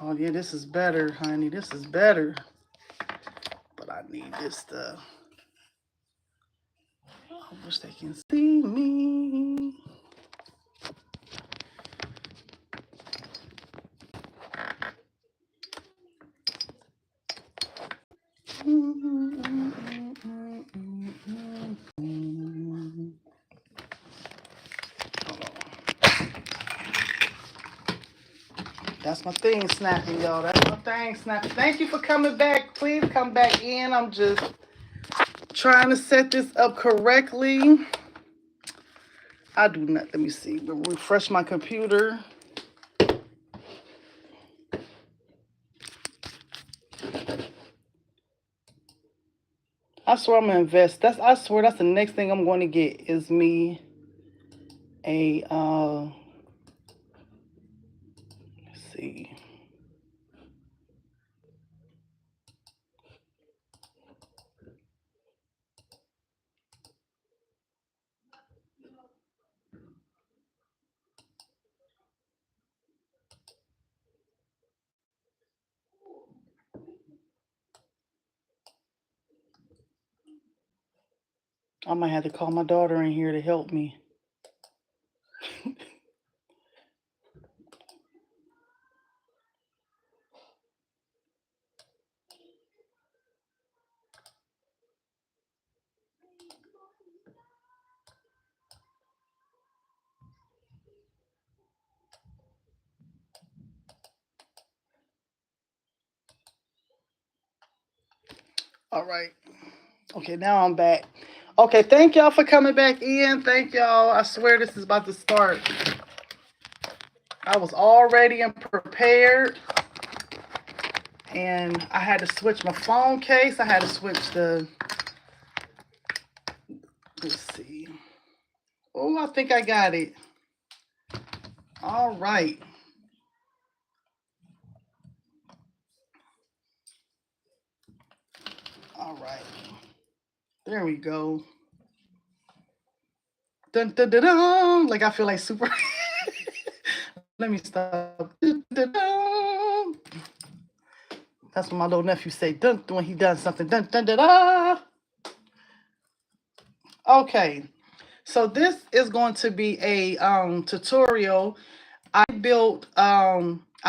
Oh yeah, this is better, honey. This is better. But I need this stuff. I wish they can see me. That's my thing snapping, y'all. That's my thing snapping. Thank you for coming back. Please come back in. I'm just trying to set this up correctly. I do not. Let me see. Refresh my computer. I swear I'm gonna invest. I swear that's the next thing I'm going to get is me a let's see. I might have to call my daughter in here to help me. All right. Okay, now I'm back. Okay, thank y'all for coming back in. Thank y'all. I swear this is about to start. I was all ready and prepared. And I had to switch my phone case. I had to switch the, let's see. Oh, I think I got it. All right. All right. There we go. Dun, dun, dun, dun. Like I feel like super. Let me stop. Dun, dun, dun. That's what my little nephew say. Dun, when he does something. Dun, dun, dun, dun. Okay. So this is going to be a tutorial. I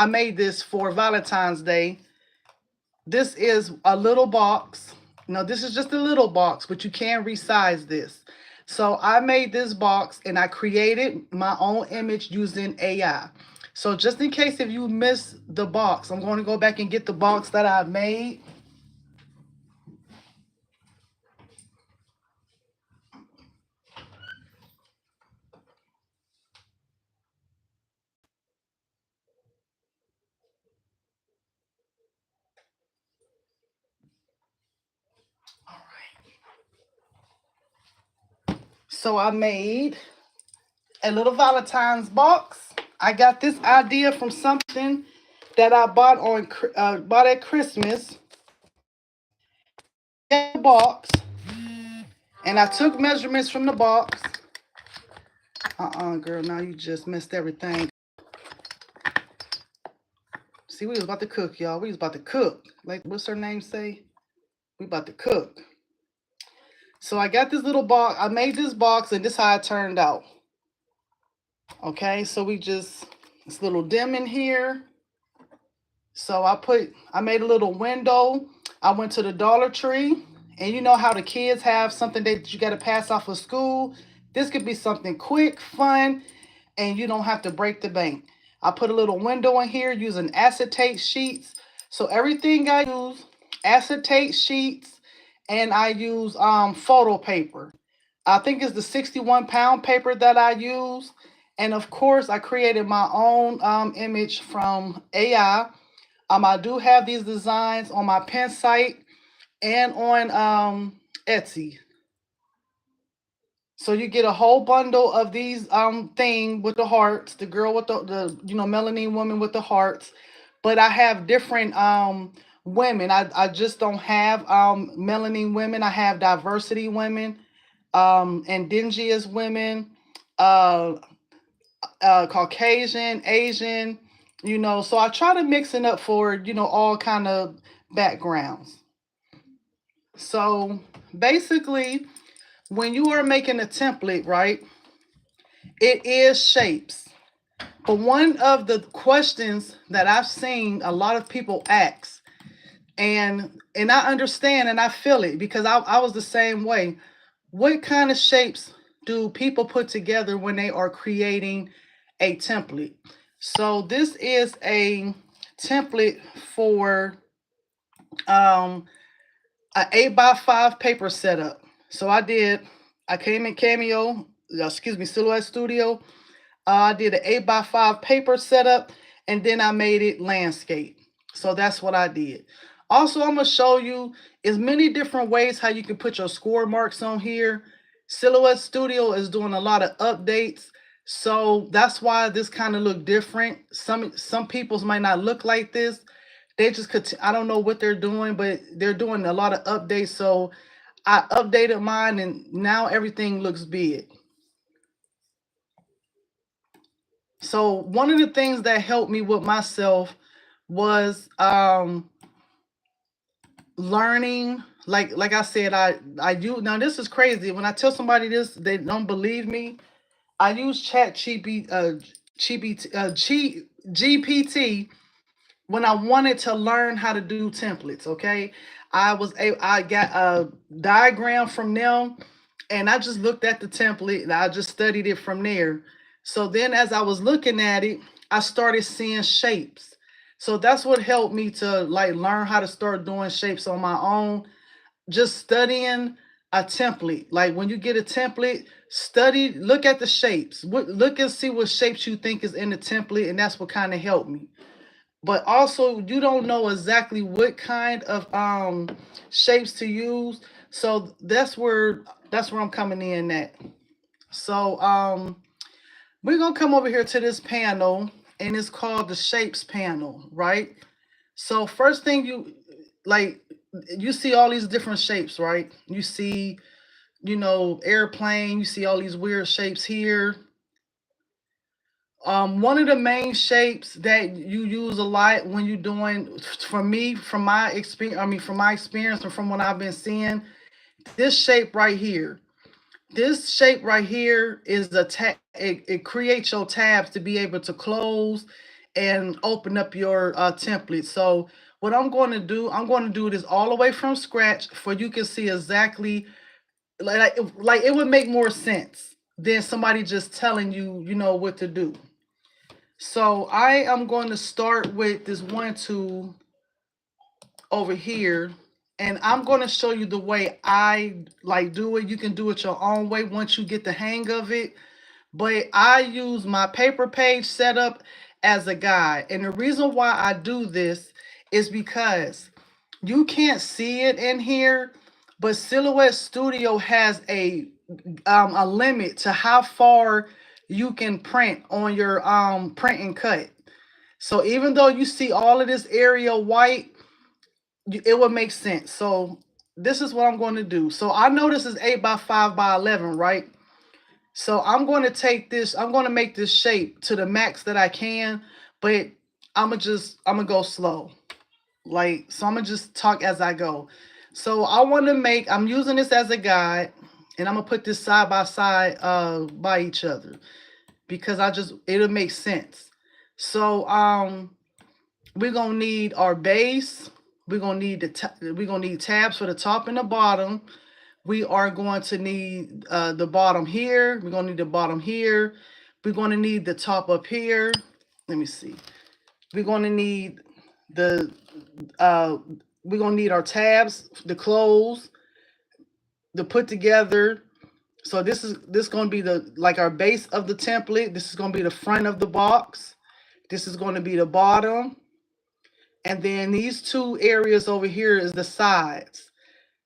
made this for Valentine's Day. This is a little box. No, this is just a little box, but you can resize this. So I made this box and I created my own image using AI. So just in case if you miss the box, I'm going to go back and get the box that I made. All right. So I made a little Valentine's box. I got this idea from something that I bought at Christmas. Box, and I took measurements from the box. Girl, now you just messed everything. See, we was about to cook, y'all. We was about to cook. Like, what's her name say? We about to cook. So I got this little box. I made this box, and this how it turned out. Okay, so this little dim in here. So I made a little window. I went to the Dollar Tree, and you know how the kids have something that you got to pass off of school. This could be something quick, fun, and you don't have to break the bank. I put a little window in here using acetate sheets. So everything I use, acetate sheets, and I use photo paper. I think it's the 61-pound paper that I use. And of course, I created my own image from AI. I do have these designs on my pen site and on Etsy. So you get a whole bundle of these thing with the hearts, the girl with the melanin woman with the hearts. But I have different women. I just don't have melanin women. I have diversity women, indigenous women, Caucasian, Asian, You know, so I try to mix it up for, you know, all kind of backgrounds. So basically, when you are making a template, right, it is shapes. But one of the questions that I've seen a lot of people ask, and I understand and I feel it because I was the same way. What kind of shapes do people put together when they are creating a template? So this is a template for um, an 8x5 paper setup. So I came in Cameo, excuse me, Silhouette Studio. I did an 8x5 paper setup, and then I made it landscape. So that's what I did. Also, I'm gonna show you as many different ways how you can put your score marks on here. Silhouette Studio is doing a lot of updates, so that's why this kind of look different. Some people's might not look like this. They just could. I don't know what they're doing, but they're doing a lot of updates. So I updated mine, and now everything looks big. So one of the things that helped me with myself was learning. Like I said, I use, now this is crazy. When I tell somebody this, they don't believe me. I use GPT when I wanted to learn how to do templates. Okay, I got a diagram from them, and I just looked at the template and I just studied it from there. So then, as I was looking at it, I started seeing shapes. So that's what helped me to like learn how to start doing shapes on my own. Just studying a template. Like when you get a template, study, look at the shapes. Look and see what shapes you think is in the template, and that's what kind of helped me. But also, you don't know exactly what kind of shapes to use. So that's where I'm coming in at. So we're gonna come over here to this panel, and it's called the shapes panel, right? So first thing like you see all these different shapes, right? You see, you know, airplane, you see all these weird shapes here. One of the main shapes that you use a lot when you're doing, for me, from my experience, I mean, from my experience and from what I've been seeing, this shape right here. This shape right here is it creates your tabs to be able to close and open up your template. So what I'm going to do this all the way from scratch for you can see exactly like it would make more sense than somebody just telling you, you know, what to do. So I am going to start with this one tool over here, and I'm going to show you the way I like do it. You can do it your own way once you get the hang of it. But I use my paper page setup as a guide. And the reason why I do this is because you can't see it in here, but Silhouette Studio has a limit to how far you can print on your print and cut. So even though you see all of this area white, it would make sense. So this is what I'm going to do. So I know this is 8x5x11, right? So I'm going to take this, I'm going to make this shape to the max that I can, but I'm gonna go slow. Like, so I'm gonna just talk as I go. So I'm using this as a guide, and I'm gonna put this side by side by each other because it'll make sense. So we're gonna need our base. We're gonna need tabs for the top and the bottom. We are going to need the bottom here. We're gonna need the bottom here. We're gonna need the top up here. Let me see. We're gonna need the uh we're gonna need our tabs, the close, the put together. So this gonna be the like our base of the template. This is gonna be the front of the box. This is gonna be the bottom. And then these two areas over here is the sides.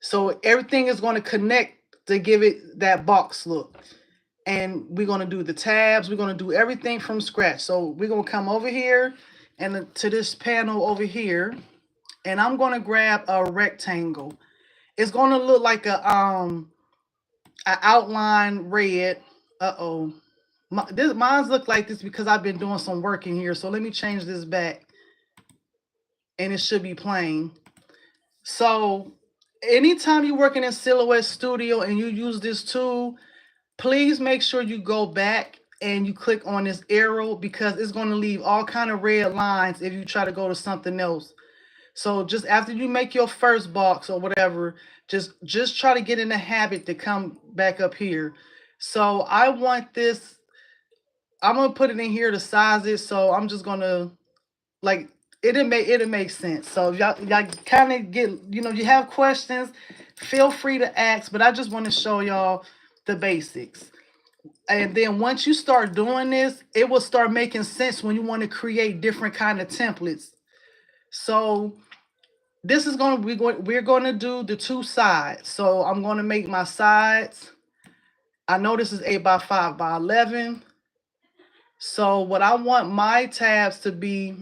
So everything is going to connect to give it that box look. And we're going to do the tabs. We're going to do everything from scratch. So we're going to come over here and to this panel over here. And I'm going to grab a rectangle. It's going to look like a outline red. Uh-oh. Mine's look like this because I've been doing some work in here. So let me change this back and it should be plain. So anytime you're working in Silhouette Studio and you use this tool, please make sure you go back and you click on this arrow because it's going to leave all kind of red lines if you try to go to something else. So just after you make your first box or whatever, just try to get in the habit to come back up here. So I want this, I'm gonna put it in here to size it. So I'm just gonna like it'll make sense. So if y'all kind of get, you have questions, feel free to ask. But I just want to show y'all the basics. And then once you start doing this, it will start making sense when you want to create different kind of templates. So this is going to be we're going to do the two sides. So I'm going to make my sides. I know this is 8 by 5 by 11. So what I want my tabs to be,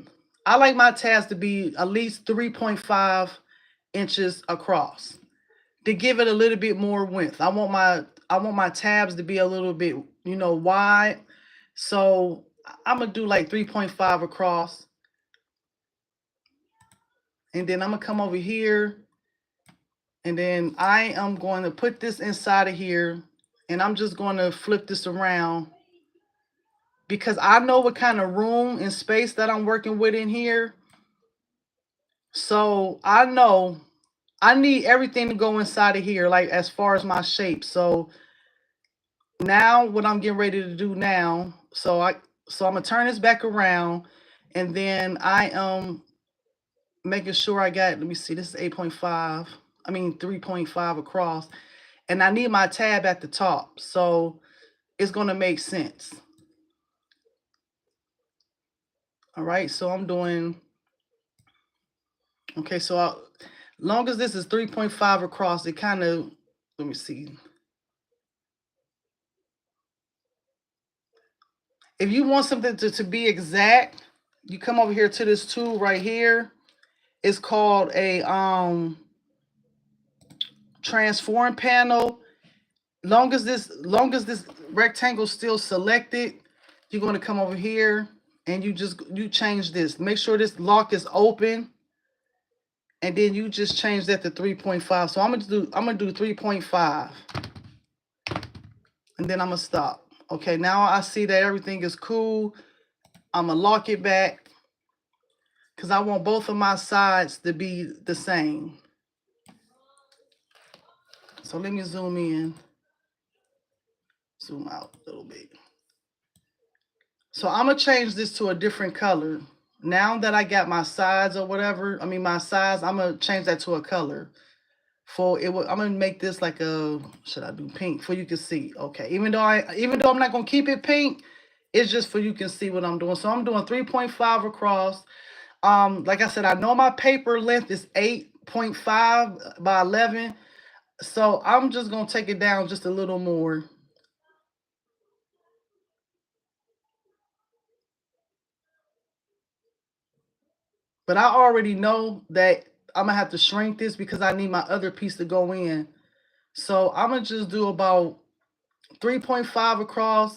I like my tabs to be at least 3.5 inches across to give it a little bit more width. I want my tabs to be a little bit, wide. So I'm gonna do like 3.5 across. And then I'm gonna come over here and then I am going to put this inside of here and I'm just going to flip this around because I know what kind of room and space that I'm working with in here. So I know I need everything to go inside of here, like as far as my shape. So now what I'm getting ready to do now, so I'm gonna turn this back around and then I am making sure I got, let me see, this is 8.5, I mean 3.5 across, and I need my tab at the top. So it's gonna make sense. All right, so I'm doing, okay, so long as this is 3.5 across, it kind of, let me see. If you want something to be exact, you come over here to this tool right here. It's called a transform panel. Long as this rectangle is still selected, you're going to come over here and you change this. Make sure this lock is open. And then you just change that to 3.5. So I'm gonna do 3.5. And then I'm gonna stop. Okay, now I see that everything is cool. I'm gonna lock it back because I want both of my sides to be the same. So let me zoom in, zoom out a little bit. So I'm gonna change this to a different color. Now that I got my sides or whatever, I mean my sides, I'm gonna change that to a color. I'm gonna make this like a, should I do pink for you can see? Okay, even though I'm not gonna keep it pink, it's just for you can see what I'm doing. So I'm doing 3.5 across. Like I said, I know my paper length is 8.5 by 11. So I'm just gonna take it down just a little more. But I already know that I'm gonna have to shrink this because I need my other piece to go in. So I'm gonna just do about 3.5 across.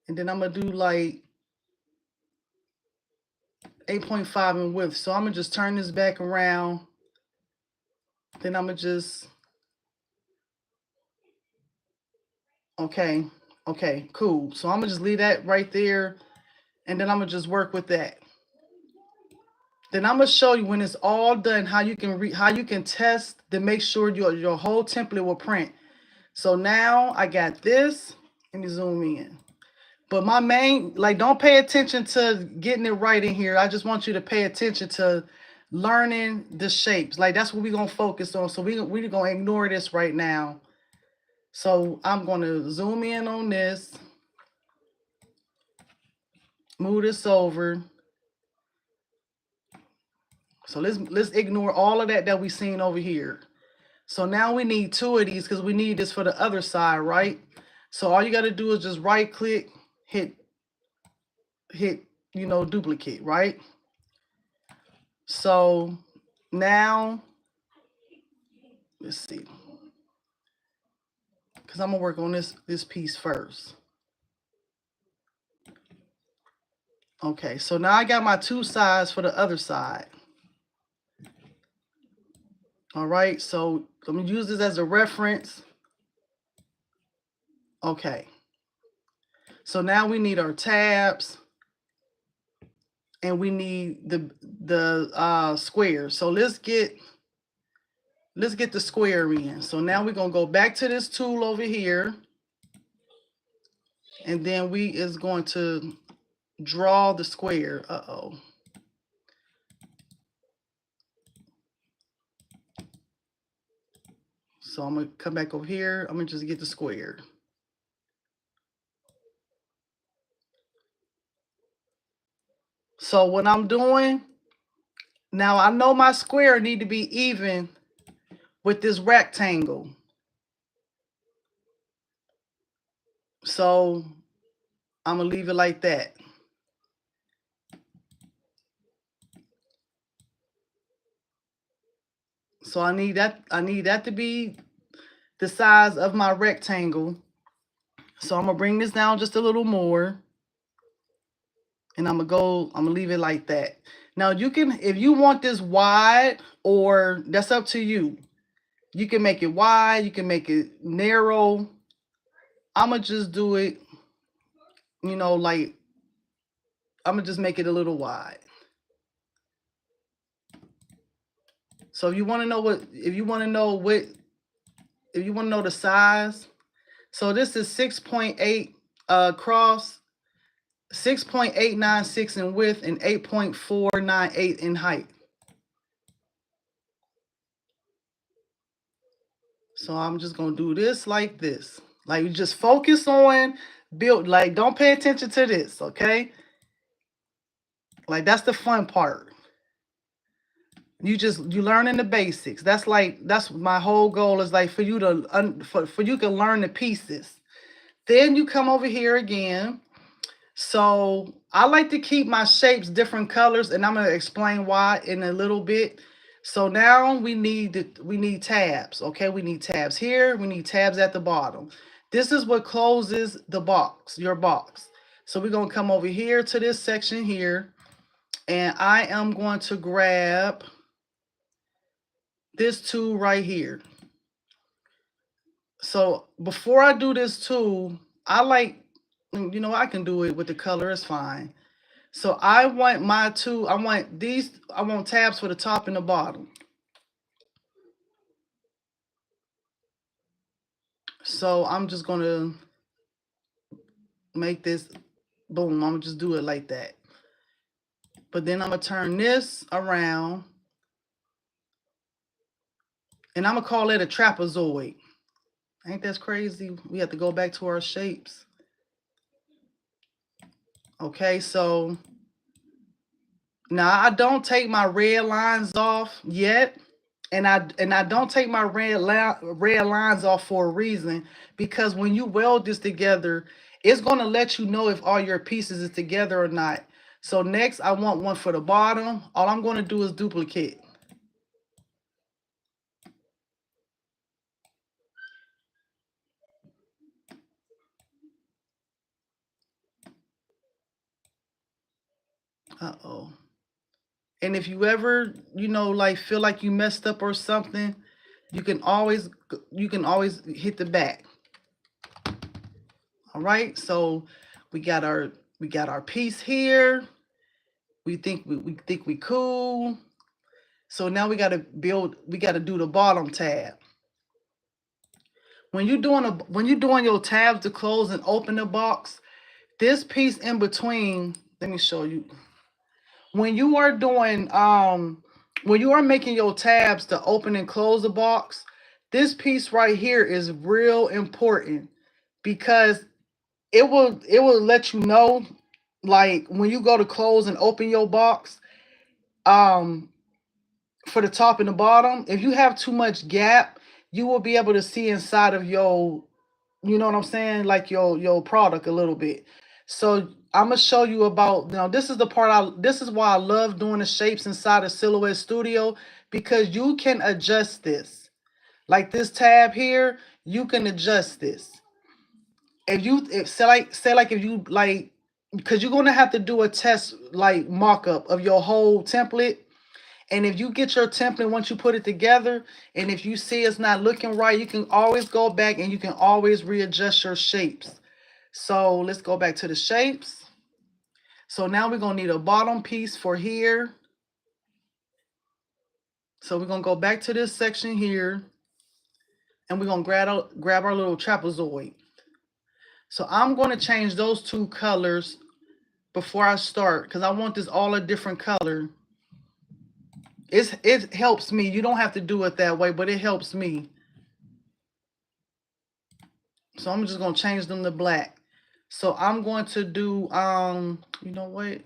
And then I'm gonna do like 8.5 in width. So I'm gonna just turn this back around. Then I'm gonna just, okay, cool. So I'm gonna just leave that right there. And then I'm gonna just work with that. Then I'm gonna show you when it's all done how you can test to make sure your whole template will print. So now I got this. Let me zoom in. But my main, like, don't pay attention to getting it right in here. I just want you to pay attention to learning the shapes. Like, that's what we're gonna focus on. So we're gonna ignore this right now. So I'm gonna zoom in on this, move this over. So let's ignore all of that we seen over here. So now we need two of these because we need this for the other side, right? So all you got to do is just right click, hit, duplicate, right? So now, let's see. because I'm gonna work on this piece first. Okay, so now I got my 2 sides for the other side. All right, so I'm gonna use this as a reference. Okay, so now we need our tabs and we need the square. So let's get the square in. So now we're gonna go back to this tool over here, and then we is going to draw the square. So I'm gonna come back over here. I'm gonna just get the square. So what I'm doing now, I know my square need to be even with this rectangle. So I'm gonna leave it like that. So I need that to be the size of my rectangle. So I'm gonna bring this down just a little more. And I'm gonna leave it like that. Now you can, if you want this wide, or that's up to you. You can make it wide, you can make it narrow. I'm gonna just do it, like, I'm gonna just make it a little wide. So if you want to know the size, so this is 6.8 across, 6.896 in width, and 8.498 in height. So I'm just gonna do this like this. Like, you just focus on build, like, don't pay attention to this, okay? Like, that's the fun part. You learning the basics. That's my whole goal, is like for you to for you can learn the pieces. Then you come over here again. So I like to keep my shapes different colors, and I'm gonna explain why in a little bit. So now we need tabs. Okay, we need tabs here. We need tabs at the bottom. This is what closes the box, your box. So we're gonna come over here to this section here, and I am going to grab this tool right here. So before I do this tool, I can do it with the color, it's fine. So I want I want tabs for the top and the bottom. So I'm just gonna make this, boom, I'm gonna just do it like that. But then I'm gonna turn this around, and I'm gonna call it a trapezoid. Ain't that crazy? We have to go back to our shapes. Okay, so now I don't take my red lines off yet. And I don't take my red lines off for a reason, because when you weld this together, it's going to let you know if all your pieces is together or not. So next, I want one for the bottom. All I'm going to do is duplicate. And if you ever, like, feel like you messed up or something, you can always hit the back. All right, so we got our piece here. We think we cool. So now we got to do the bottom tab. When you're doing your tabs to close and open the box, this piece in between, let me show you. When you are doing when you are making your tabs to open and close the box, this piece right here is real important, because it will let you know, like, when you go to close and open your box, for the top and the bottom, if you have too much gap, you will be able to see inside of your, you know what I'm saying, like your product a little bit. So I'm gonna show you about, this is the part this is why I love doing the shapes inside of Silhouette Studio, because you can adjust this. Like this tab here, you can adjust this. If say like if you like, because you're gonna have to do a test like mock-up of your whole template. And if you get your template, once you put it together, and if you see it's not looking right, you can always go back and you can always readjust your shapes. So let's go back to the shapes. So now we're gonna need a bottom piece for here. So we're gonna go back to this section here, and we're gonna grab our little trapezoid. So I'm gonna change those two colors before I start, because I want this all a different color. It helps me. You don't have to do it that way, but it helps me. So I'm just gonna change them to black. So I'm going to do you know what?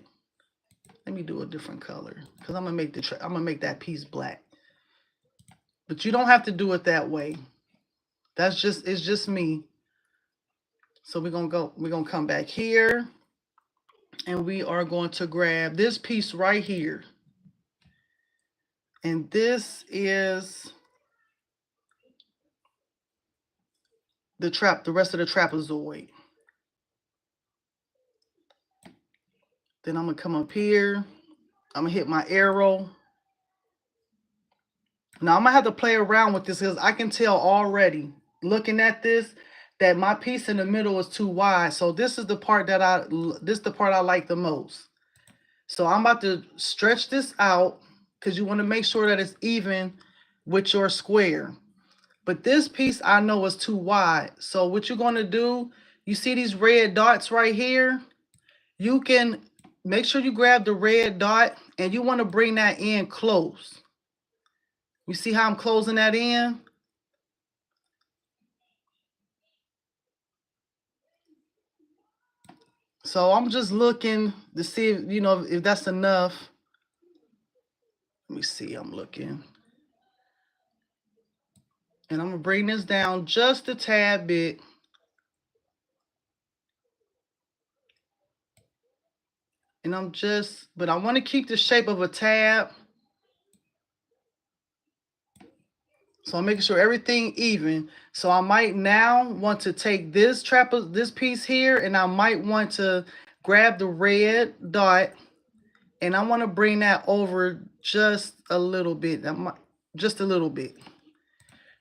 Let me do a different color, because I'm gonna make that piece black. But you don't have to do it that way. It's just me. So we're gonna come back here, and we are going to grab this piece right here. And this is the rest of the trapezoid. Then I'm gonna come up here. I'm gonna hit my arrow. Now I'm gonna have to play around with this, because I can tell already, looking at this, that my piece in the middle is too wide. So this is the part that I like the most. So I'm about to stretch this out, because you want to make sure that it's even with your square. But this piece I know is too wide. So what you're going to do, you see these red dots right here? You can make sure you grab the red dot, and you want to bring that in close. You see how I'm closing that in? So I'm just looking to see if, if that's enough. Let me see, I'm looking. And I'm gonna bring this down just a tad bit. And but I want to keep the shape of a tab. So I'm making sure everything even. So I might now want to take this piece here, and I might want to grab the red dot, and I want to bring that over just a little bit. Just a little bit.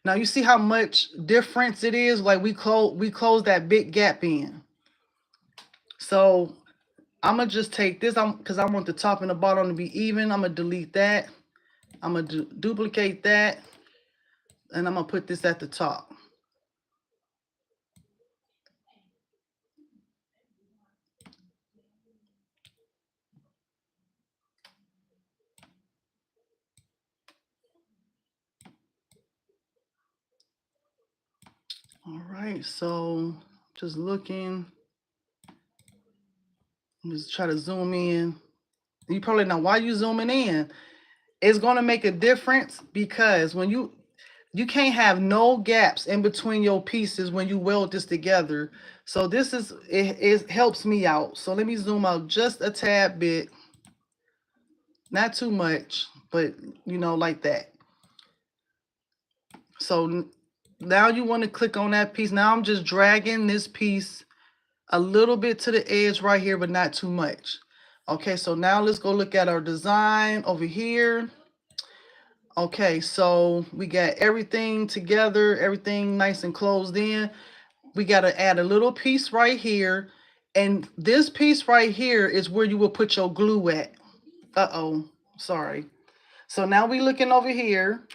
Now you see how much difference it is? Like we close that big gap in. So I'm gonna just take this, because I want the top and the bottom to be even. I'm gonna delete that. I'm gonna duplicate that, and I'm gonna put this at the top. All right, so just looking. Just try to zoom in. You probably know why you zooming in. It's gonna make a difference, because when you can't have no gaps in between your pieces when you weld this together. So this is it helps me out. So let me zoom out just a tad bit. Not too much, but like that. So now you want to click on that piece. Now I'm just dragging this piece a little bit to the edge right here, but not too much. Okay, so now let's go look at our design over here. Okay, so we got everything together, everything nice and closed in. We got to add a little piece right here. And this piece right here is where you will put your glue at. Uh-oh, sorry. So now we looking over here.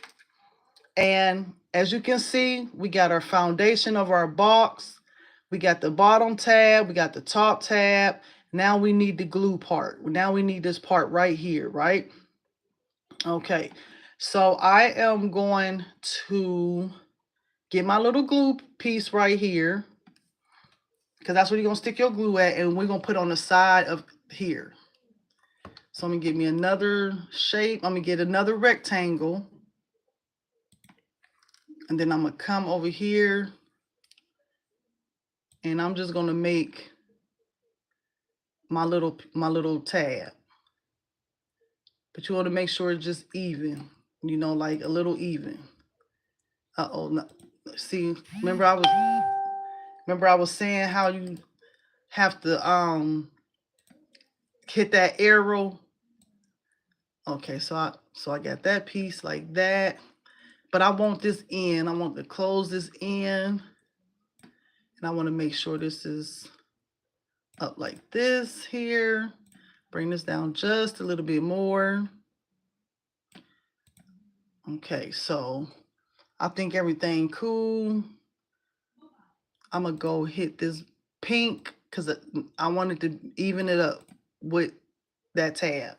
And as you can see, we got our foundation of our box. We got the bottom tab. We got the top tab. Now we need the glue part. Now we need this part right here, right? Okay. So I am going to get my little glue piece right here, because that's where you're going to stick your glue at, and we're going to put on the side of here. So I'm going to get me another shape. I'm going to get another rectangle. And then I'm going to come over here, and I'm just going to make my little tab. But you want to make sure it's just even, like a little even. Uh-oh, no. See, remember I was saying how you have to hit that arrow. Okay, so I got that piece like that. But I want this in. I want to close this in. And I want to make sure this is up like this here. Bring this down just a little bit more. Okay, so I think everything cool. I'm going to go hit this pink because I wanted to even it up with that tab.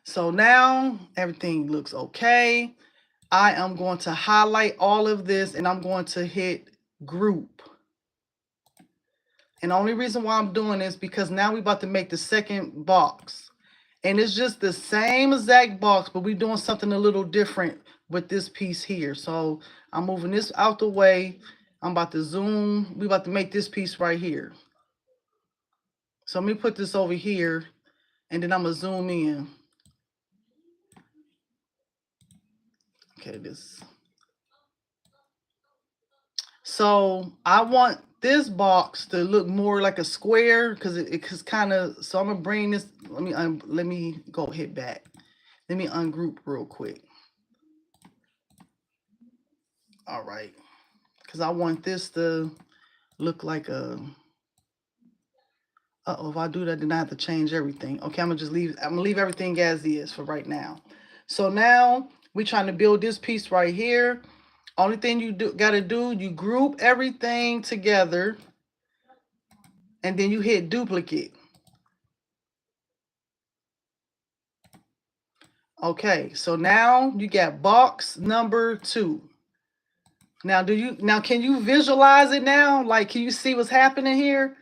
So now everything looks okay. I am going to highlight all of this and I'm going to hit group. And the only reason why I'm doing this because now we're about to make the second box. And it's just the same exact box, but we're doing something a little different with this piece here. So I'm moving this out the way. I'm about to zoom. We're about to make this piece right here. So let me put this over here and then I'm going to zoom in. Okay, this. So I want this box to look more like a square because it's kind of, so I'm gonna bring this, let me go hit back. Let me ungroup real quick. All right, because I want this to look like a, if I do that, then I have to change everything. Okay, I'm gonna leave everything as is for right now. So now we're trying to build this piece right here. Only thing you gotta do, you group everything together and then you hit duplicate. Okay, so now you got box number 2. Now can you visualize it now? Like, can you see what's happening here?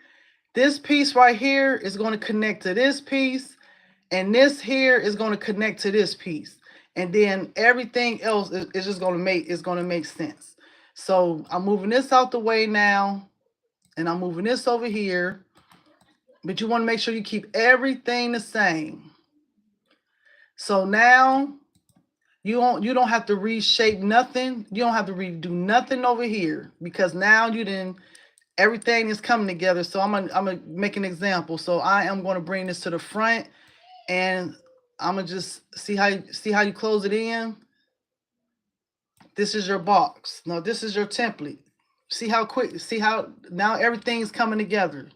This piece right here is going to connect to this piece, and this here is going to connect to this piece. And then everything else is just going to make sense. So I'm moving this out the way now, and I'm moving this over here. But you want to make sure you keep everything the same. So now you don't have to reshape nothing. You don't have to redo nothing over here because now everything is coming together. So I'm gonna make an example. So I am going to bring this to the front and I'm gonna just see how you close it in. This is your box. Now this is your template. See how now everything's coming together.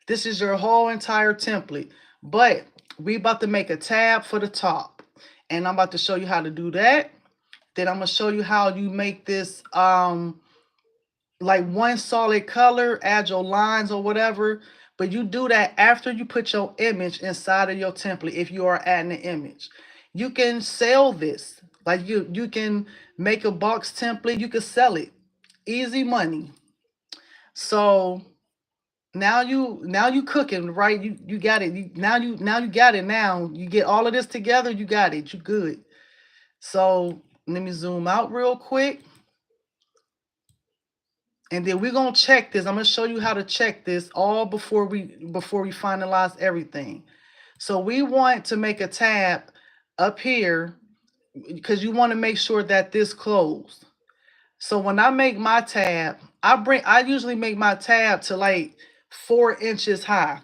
This is your whole entire template. But we about to make a tab for the top. And I'm about to show you how to do that. Then I'm going to show you how you make this like one solid color, add your lines or whatever. But you do that after you put your image inside of your template if you are adding an image. You can sell this. Like you can make a box template. You can sell it. Easy money. So now you cooking, right? You got it. Now you got it. Now you get all of this together. You got it. You good. So let me zoom out real quick. And then we're going to check this. I'm going to show you how to check this all before we finalize everything. So we want to make a tab up here because you want to make sure that this closed. So when I make my tab, I usually make my tab to like 4 inches high.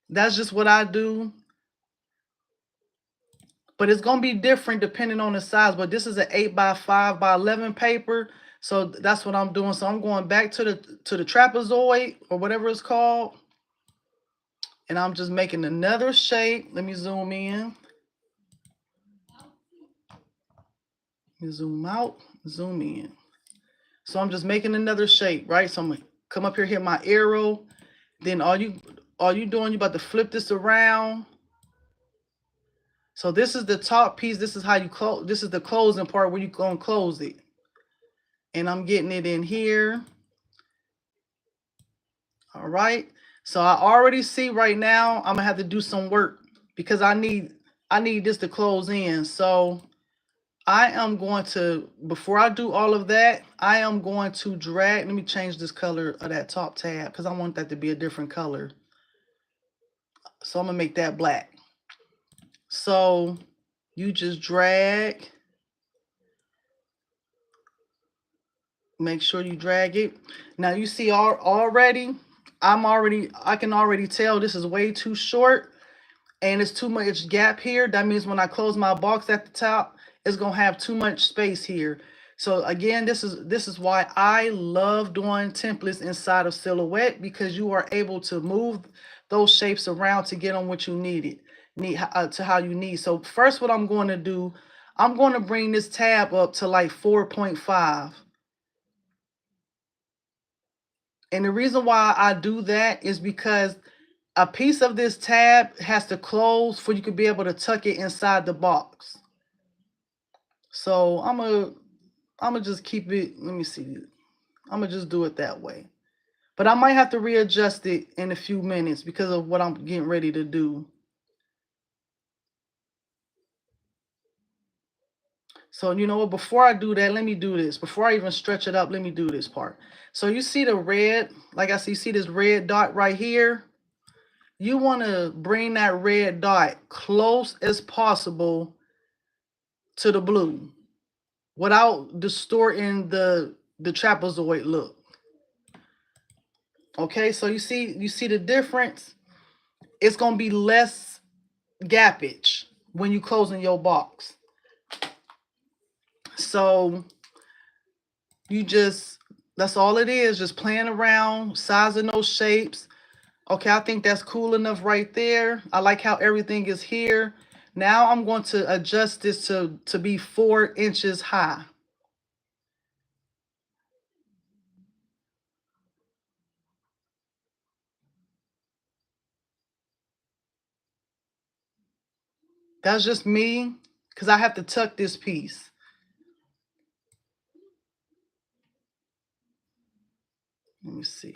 That's just what I do. But it's going to be different depending on the size. But this is an 8x5x11 paper. So that's what I'm doing. So I'm going back to the trapezoid or whatever it's called. And I'm just making another shape. Let me zoom in. Let me zoom out, zoom in. So I'm just making another shape, right? So I'm going to come up here, hit my arrow. Then all you doing, you about to flip this around. So this is the top piece. This is how you close. This is the closing part where you're going to close it. And I'm getting it in here. All right. So I already see right now I'm gonna have to do some work because I need this to close in. So I am going to, before I do all of that, I am going to drag. Let me change this color of that top tab because I want that to be a different color. So I'm gonna make that black. So you just drag Make sure you drag it. Now you see already, I can already tell this is way too short and it's too much gap here. That means when I close my box at the top, it's gonna have too much space here. So again, this is why I love doing templates inside of Silhouette, because you are able to move those shapes around to get on what you need to how you need. So first, what I'm going to do, I'm going to bring this tab up to like 4.5. And the reason why I do that is because a piece of this tab has to close for you to be able to tuck it inside the box. So I'm gonna just keep it. Let me see. I'm gonna just do it that way. But I might have to readjust it in a few minutes because of what I'm getting ready to do. So you know what? Before I do that, let me do this. Before I even stretch it up, let me do this part. So you see the red, like I see this red dot right here. You want to bring that red dot close as possible to the blue without distorting the trapezoid look. Okay, so you see the difference? It's gonna be less gappage when you closing your box. So that's all it is, just playing around, sizing those shapes. Okay, I think that's cool enough right there. I like how everything is here. Now I'm going to adjust this to be 4 inches high. That's just me, because I have to tuck this piece. Let me see.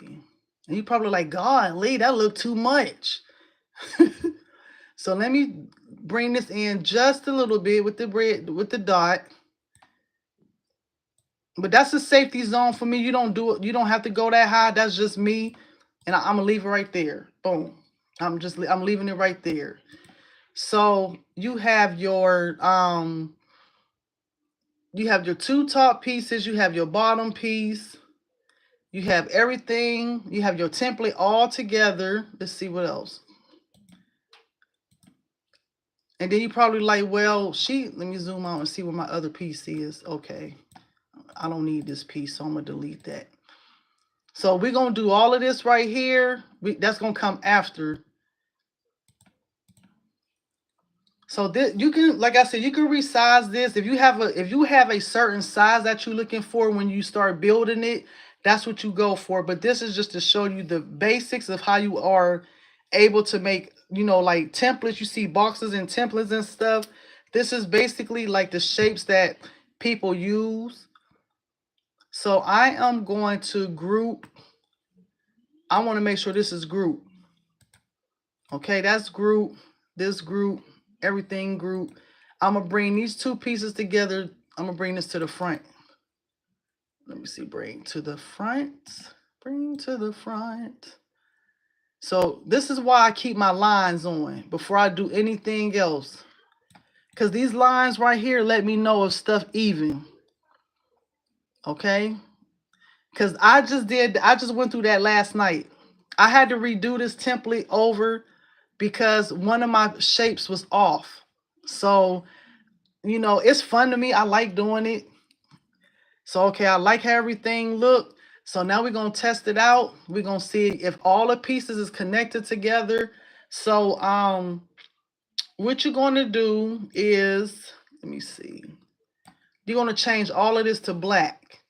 And you probably like, God, Lee, that looked too much. So let me bring this in just a little bit with the dot. But that's a safety zone for me. You don't do it. You don't have to go that high. That's just me. And I'm gonna leave it right there. Boom. I'm leaving it right there. So you have your 2 top pieces, you have your bottom piece, you have everything, you have your template all together. Let's see what else. And then you probably like, well, let me zoom out and see where my other piece is. Okay. I don't need this piece, so I'm gonna delete that. So we're gonna do all of this right here. That's gonna come after. So this, you can, like I said, you can resize this. If you have a certain size that you're looking for when you start building it, that's what you go for. But this is just to show you the basics of how you are able to make, like templates. You see boxes and templates and stuff. This is basically like the shapes that people use. So I am going to group. I want to make sure this is group. Okay, that's group. This group, everything group. I'm gonna bring these 2 pieces together. I'm gonna bring this to the front. Let me see, bring to the front. Bring to the front. So this is why I keep my lines on before I do anything else. Because these lines right here let me know if stuff even. Okay? Because I just went through that last night. I had to redo this template over because one of my shapes was off. So, it's fun to me. I like doing it. So, okay, I like how everything look. So now we're going to test it out. We're going to see if all the pieces is connected together. So, what you're going to do is, let me see. You're going to change all of this to black.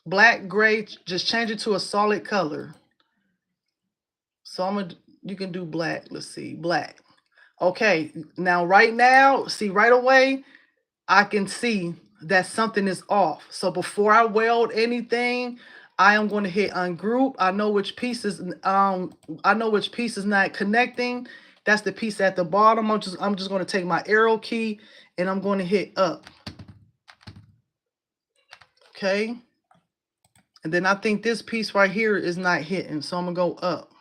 Black, gray, just change it to a solid color. So you can do black. Let's see, black. Okay, now right now, see right away, I can see that something is off. So before I weld anything, I am going to hit ungroup. I know which piece is not connecting. That's the piece at the bottom. I'm just going to take my arrow key and I'm going to hit up. Okay. And then I think this piece right here is not hitting. So I'm going to go up.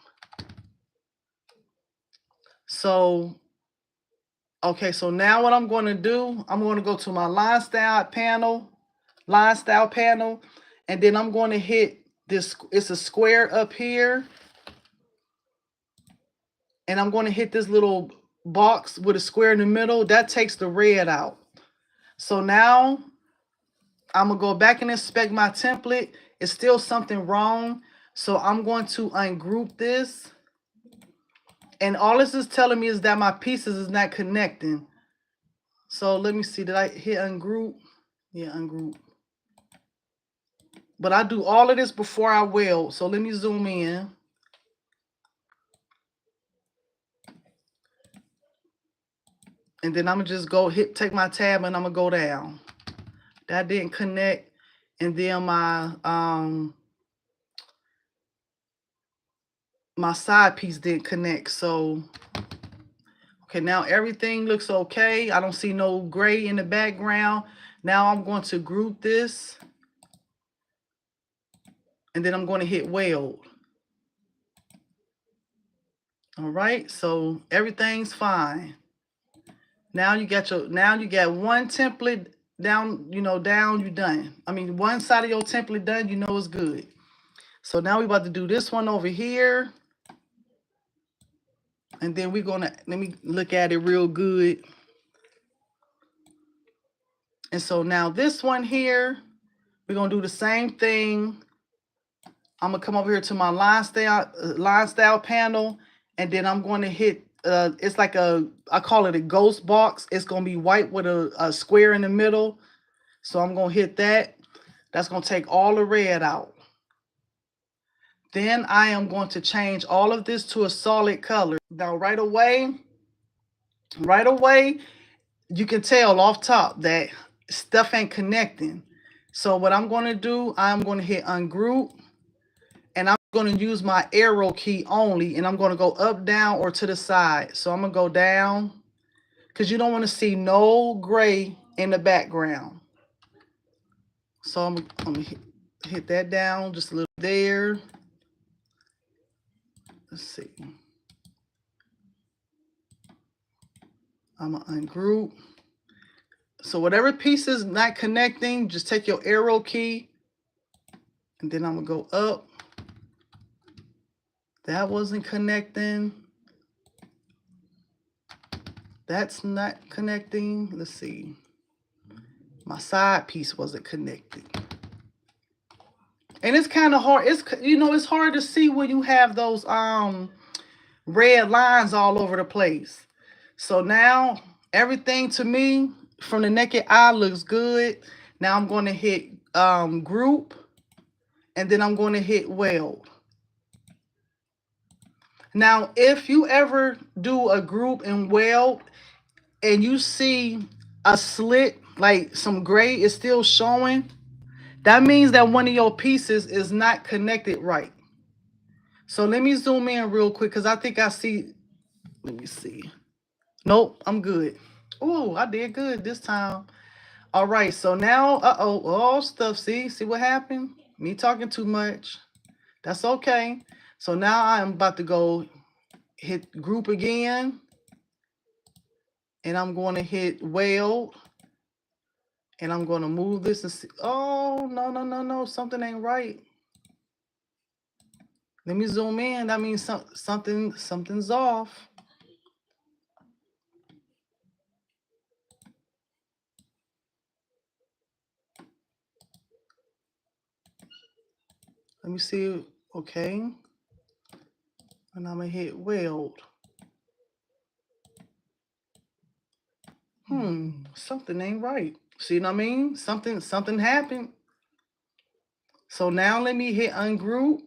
So okay, so now what I'm going to do, I'm going to go to my line style panel, And then I'm going to hit this. It's a square up here. And I'm going to hit this little box with a square in the middle. That takes the red out. So now I'm going to go back and inspect my template. It's still something wrong. So I'm going to ungroup this. And all this is telling me is that my pieces is not connecting. So let me see. Did I hit ungroup? Yeah, ungroup. But I do all of this before I weld. So let me zoom in. And then I'm going to just go take my tab and I'm going to go down. That didn't connect. And then my side piece didn't connect. So, okay, now everything looks okay. I don't see no gray in the background. Now I'm going to group this. And then I'm going to hit weld. All right, so everything's fine. Now you got one template down, you're done. I mean, one side of your template done, you know it's good. So now we're about to do this one over here. And then let me look at it real good. And so now this one here, we're going to do the same thing. I'm going to come over here to my line style panel. And then I'm going to hit, it's like I call it a ghost box. It's going to be white with a square in the middle. So I'm going to hit that. That's going to take all the red out. Then I am going to change all of this to a solid color. Now, right away, you can tell off top that stuff ain't connecting. So what I'm going to do, I'm going to hit ungroup. And I'm going to use my arrow key only. And I'm going to go up, down, or to the side. So I'm going to go down. Because you don't want to see no gray in the background. So I'm going to hit that down just a little there. Let's see. I'm going to ungroup. So whatever piece is not connecting, just take your arrow key. And then I'm going to go up. That wasn't connecting. That's not connecting. Let's see. My side piece wasn't connected. And it's kind of hard. It's hard to see when you have those red lines all over the place. So now everything to me from the naked eye looks good. Now I'm going to hit group. And then I'm going to hit weld. Now, if you ever do a group and weld and you see a slit, like some gray is still showing, that means that one of your pieces is not connected right. So let me zoom in real quick because I think I see. Let me see. Nope, I'm good. Oh, I did good this time. All right, so now, all stuff. See what happened? Me talking too much. That's okay. So now I'm about to go hit group again. And I'm going to hit weld. And I'm going to move this and see. Oh, no. Something ain't right. Let me zoom in. That means something's off. Let me see. Okay. And I'm going to hit weld. Something ain't right. See what I mean? Something happened. So now let me hit ungroup.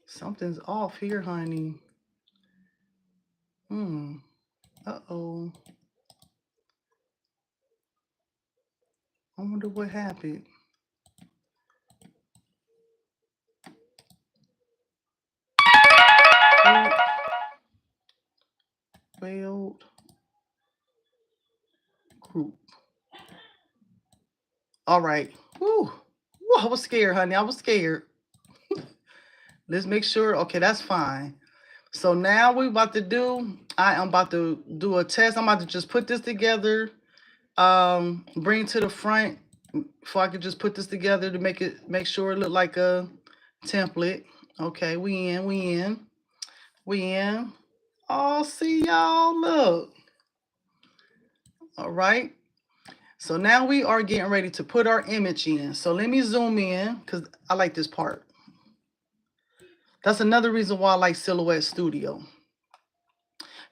Something's off here, honey. Uh-oh. I wonder what happened. Weld. Group. All right. Woo, I was scared, honey. I was scared. Let's make sure. Okay, that's fine. So now we're about to do, I am about to do a test. I'm about to just put this together, bring it to the front, Before I could just put this together to make sure it look like a template. Okay, we in. Oh, see y'all, look. All right. So now we are getting ready to put our image in. So let me zoom in because I like this part. That's another reason why I like Silhouette Studio.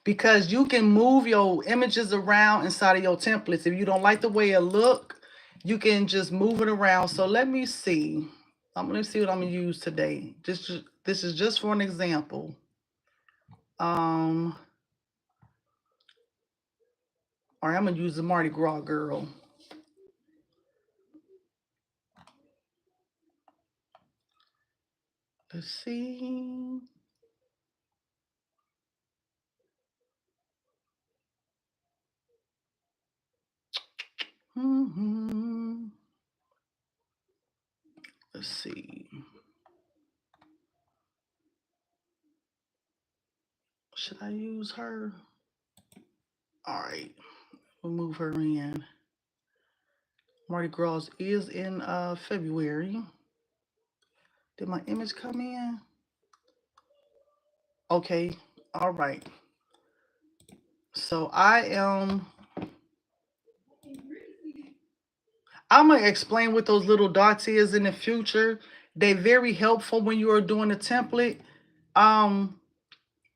Because you can move your images around inside of your templates. If you don't like the way it look, you can just move it around. So let me see. Let me see what I'm gonna use today. This is just for an example. All right, I'm gonna use the Mardi Gras girl. Let's see. Let's see. Should I use her? All right, we'll move her in. Mardi Gras is in February. Did my image come in? Okay, all right. So I'm gonna explain what those little dots is in the future. They're very helpful when you are doing a template.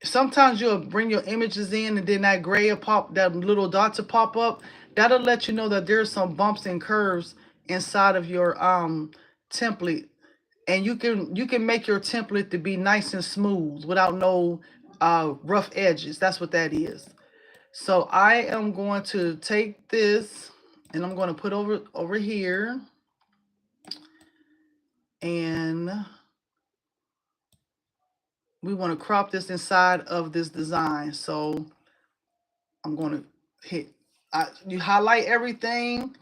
Sometimes you'll bring your images in and then that gray will pop, that little dot to pop up. That'll let you know that there's some bumps and curves inside of your template. And you can make your template to be nice and smooth without no rough edges. That's what that is. So I am going to take this and I'm going to put over here, and we want to crop this inside of this design. So I'm going to hit, you highlight everything,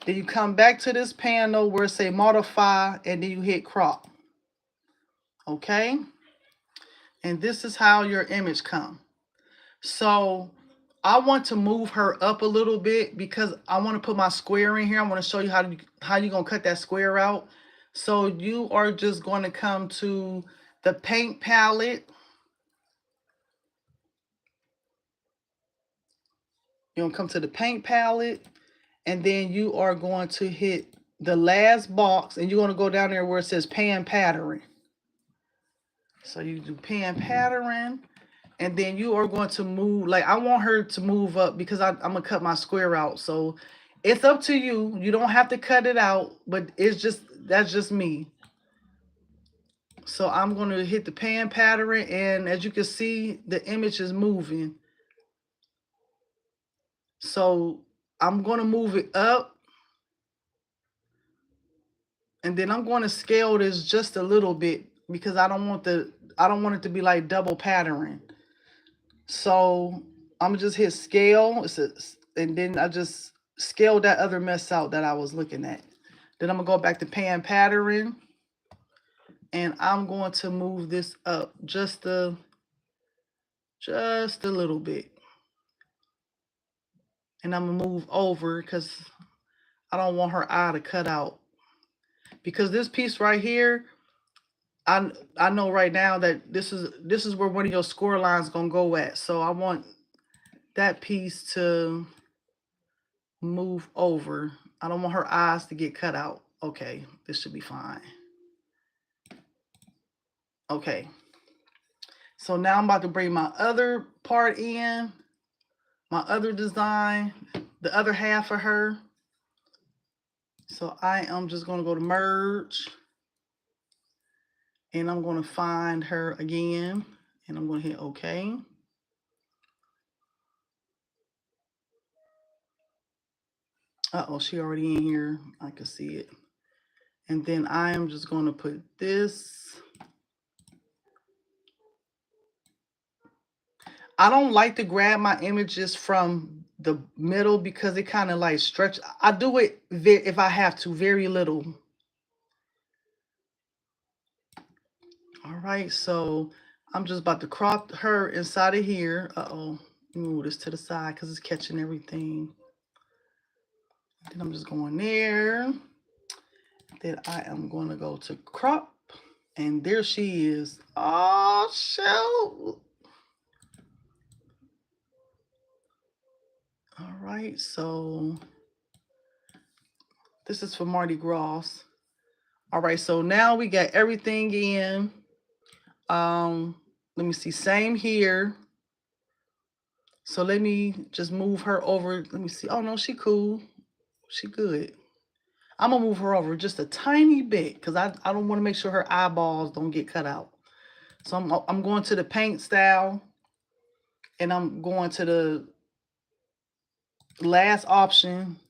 then you come back to this panel where it say modify, and then you hit crop. Okay. And this is how your image come. So I want to move her up a little bit because I want to put my square in here. I want to show you how you're going to cut that square out. So you are just going to come to the paint palette. You're going to come to the paint palette, and then you are going to hit the last box, and you're going to go down there where it says pan pattern. So you do pan pattern, and then you are going to move, like I want her to move up because I'm going to cut my square out. So it's up to you. You don't have to cut it out, but that's just me. So I'm going to hit the pan pattern, and as you can see, the image is moving. So I'm going to move it up, and then I'm going to scale this just a little bit because I don't want it to be like double patterning. So I'm gonna just hit scale, and then I just scale that other mess out that I was looking at. Then I'm gonna go back to pan pattern, and I'm going to move this up just a little bit. And I'm gonna move over because I don't want her eye to cut out. Because this piece right here, I know right now that this is where one of your score lines gonna go at. So I want that piece to move over. I don't want her eyes to get cut out. Okay, this should be fine. Okay. So now I'm about to bring my other part in, my other design, the other half of her. So I am just going to go to merge, and I'm going to find her again, and I'm going to hit OK. Uh-oh, she already in here. I can see it. And then I am just going to put this. I don't like to grab my images from the middle because it kind of like stretch. I do it if I have to, very little. All right, so I'm just about to crop her inside of here. Uh-oh, move this to the side because it's catching everything. Then I'm just going there. Then I am going to go to crop. And there she is. Oh, shoot. All right, so this is for Mardi Gras. All right, so now we got everything in. Let me see, same here. So let me just move her over. Let me see. Oh no, she cool. She good. I'm gonna move her over just a tiny bit because I don't want to make sure her eyeballs don't get cut out. So I'm going to the paint style, and I'm going to the last option,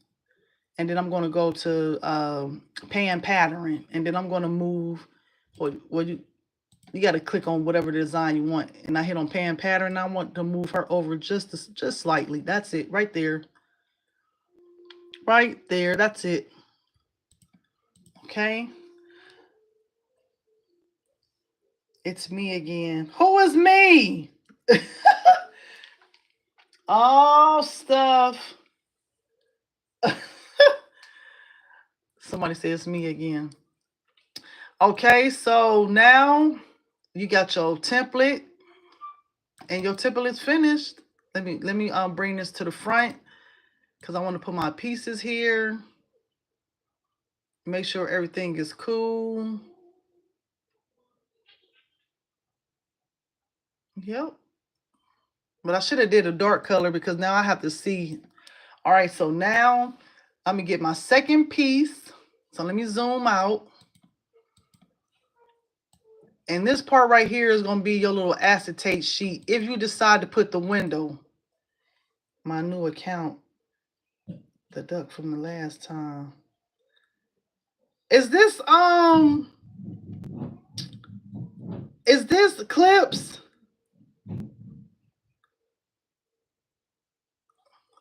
and then I'm going to go to pan pattern, and then I'm going to move. What you got to click on whatever design you want, and I hit on pan pattern. And I want to move her over just slightly. That's it, right there. Right there. That's it. Okay. It's me again. Who is me? Oh, stuff. Somebody says it's me again. Okay, so now you got your template, and your template is finished. Let me bring this to the front because I want to put my pieces here. Make sure everything is cool. Yep. But I should have did a dark color because now I have to see. All right, so now I'm gonna get my second piece. So let me zoom out. And this part right here is gonna be your little acetate sheet. If you decide to put the window, my new account, the duck from the last time. Is this clips?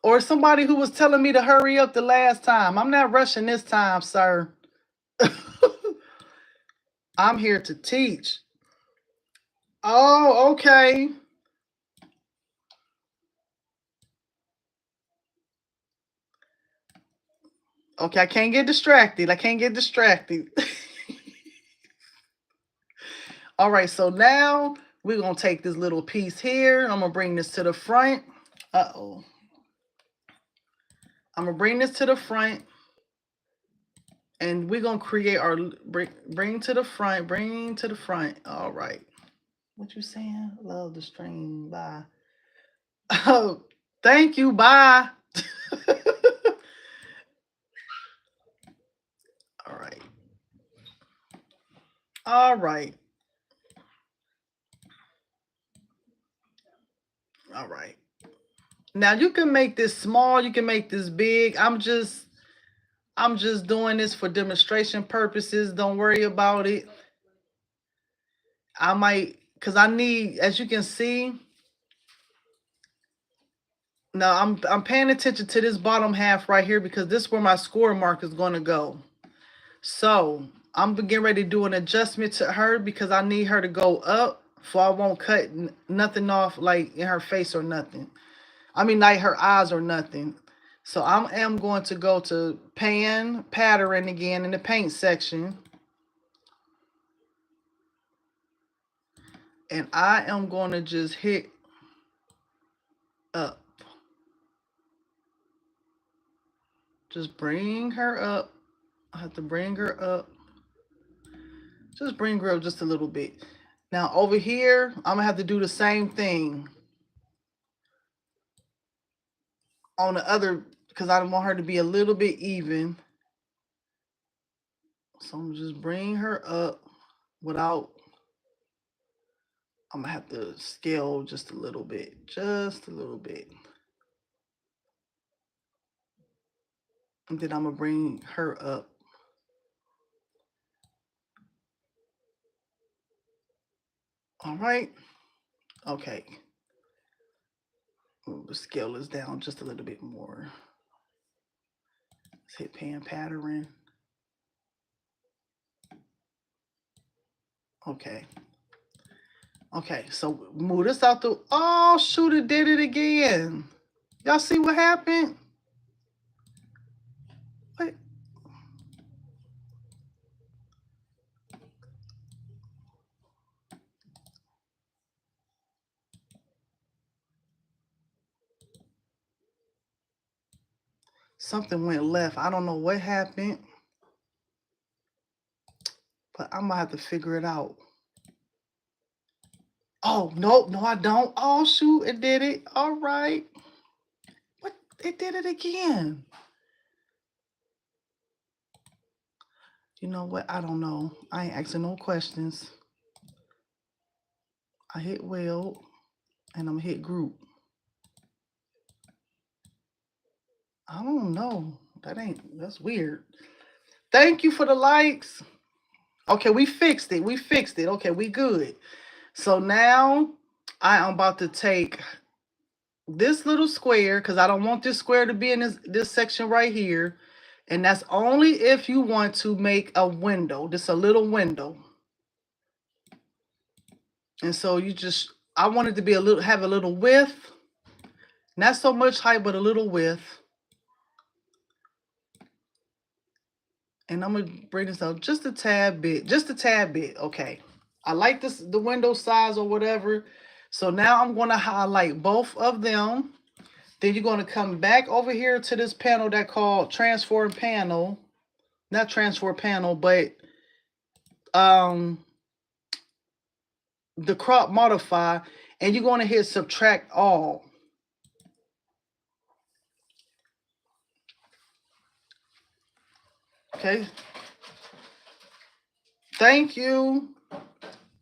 Or somebody who was telling me to hurry up the last time? I'm not rushing this time, sir. I'm here to teach. Oh, okay. Okay, I can't get distracted. All right, so now we're going to take this little piece here. I'm going to bring this to the front. Uh-oh. I'm going to bring this to the front. And we're going to create our, bring to the front. All right. What you saying? Love the stream. Bye. Oh, thank you. Bye. All right. All right. All right. Now you can make this small, you can make this big. I'm just doing this for demonstration purposes. Don't worry about it. I might, because I need, as you can see, now I'm paying attention to this bottom half right here because this is where my score mark is going to go. So I'm getting ready to do an adjustment to her because I need her to go up so I won't cut nothing off like in her face or nothing. I mean, like her eyes or nothing. So I am going to go to pan pattern again in the paint section. And I am going to just hit up. Just bring her up. I have to bring her up. Just bring her up just a little bit. Now over here, I'm gonna have to do the same thing on the other because I want her to be a little bit even. So I'm just bring her up without. I'm gonna have to scale just a little bit, and then I'm gonna bring her up. All right. Okay. The scale is down just a little bit more. Let's hit pan pattern. Okay. Okay, so move this out the. Oh, shoot, it did it again. Y'all see what happened? Something went left. I don't know what happened, but I'm gonna have to figure it out. Oh, no, no, I don't. Oh, shoot, it did it. All right. What? It did it again. You know what? I don't know. I ain't asking no questions. I hit weld, and I'm hit group. I don't know. That's weird. Thank you for the likes. Okay, we fixed it. We fixed it. Okay, we good. So now I am about to take this little square, because I don't want this square to be in this section right here. And that's only if you want to make a window, just a little window. And so I want it to have a little width. Not so much height, but a little width. And I'm gonna bring this up just a tad bit, okay. I like the window size or whatever. So now I'm gonna highlight both of them. Then you're gonna come back over here to this panel that called transform panel. Not transform panel, but the crop modify, and you're gonna hit subtract all. Okay. Thank you.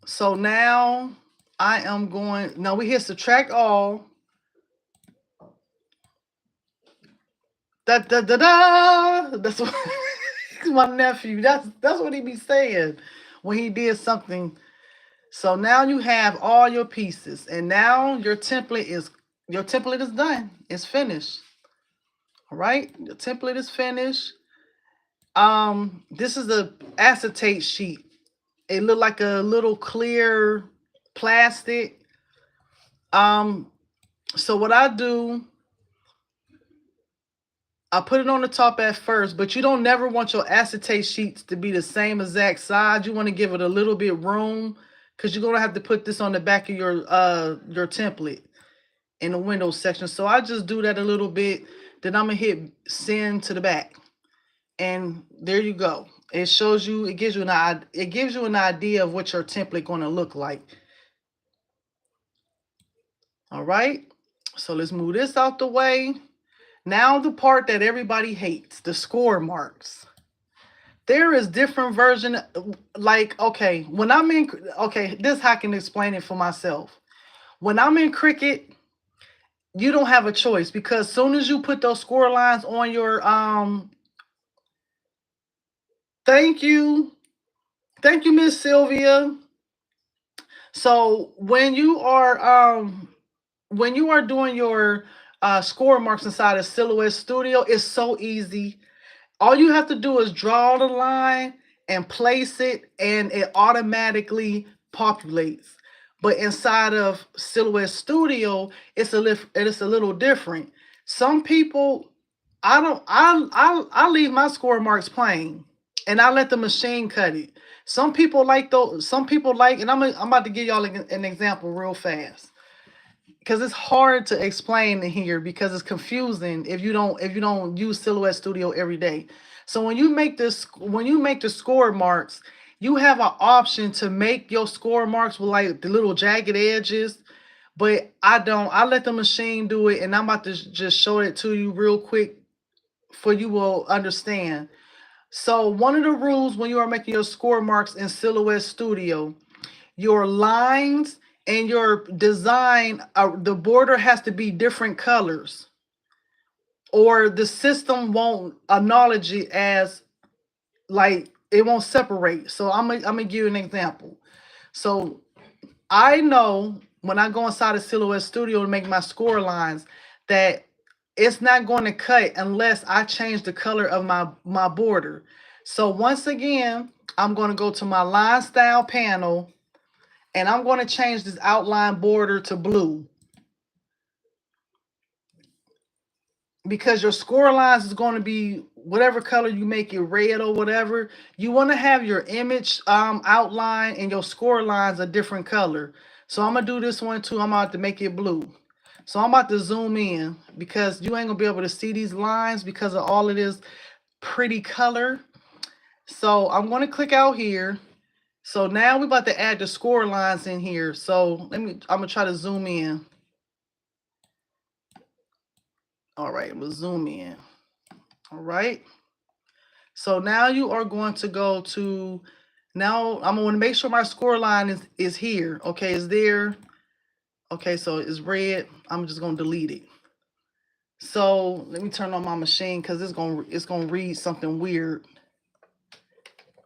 So now I am going, now we hit subtract all. Da. That's what my nephew, that's what he be saying when he did something. So now you have all your pieces, and now your template is done. It's finished. All right, the template is finished. This is the acetate sheet. It looked like a little clear plastic. So what I do, I put it on the top at first, but you don't never want your acetate sheets to be the same exact size. You want to give it a little bit room, because you're gonna have to put this on the back of your template in the Windows section. So I just do that a little bit. Then I'm gonna hit send to the back, and there you go. It shows you. It gives you an idea of what your template gonna look like. All right. So let's move this out the way. Now the part that everybody hates, the score marks. There is different version, like, okay, when I'm in, okay, this I can explain it for myself. When I'm in Cricut, you don't have a choice, because as soon as you put those score lines on your, thank you, Miss Sylvia. So when you are doing your score marks inside of Silhouette Studio, it's so easy. All you have to do is draw the line and place it, and it automatically populates. But inside of Silhouette Studio, it's a little different. Some people, I leave my score marks plain, and I let the machine cut it. Some people like those. Some people like, and I'm about to give y'all an example real fast, because it's hard to explain here, because it's confusing if you don't use Silhouette Studio every day. So when you make the score marks, you have an option to make your score marks with like the little jagged edges, but I don't. I let the machine do it, and I'm about to just show it to you real quick for you will understand. So one of the rules when you are making your score marks in Silhouette Studio, your lines and your design, the border has to be different colors, or the system won't acknowledge it as, like, it won't separate. So I'm gonna give you an example. So I know when I go inside of Silhouette Studio to make my score lines, that it's not going to cut unless I change the color of my border. So once again, I'm going to go to my line style panel, and I'm going to change this outline border to blue, because your score lines is going to be whatever color you make it, red or whatever. You want to have your image outline and your score lines a different color. So I'm going to do this one too. I'm about to make it blue. So I'm about to zoom in because you ain't gonna be able to see these lines because of all of this pretty color. So I'm gonna click out here. So now we're about to add the score lines in here. So I'm gonna try to zoom in. All right, we'll zoom in. All right. So now you are going to go to, now I'm gonna make sure my score line is here. Okay, is there. Okay, so it's red. I'm just gonna delete it. So let me turn on my machine because it's gonna read something weird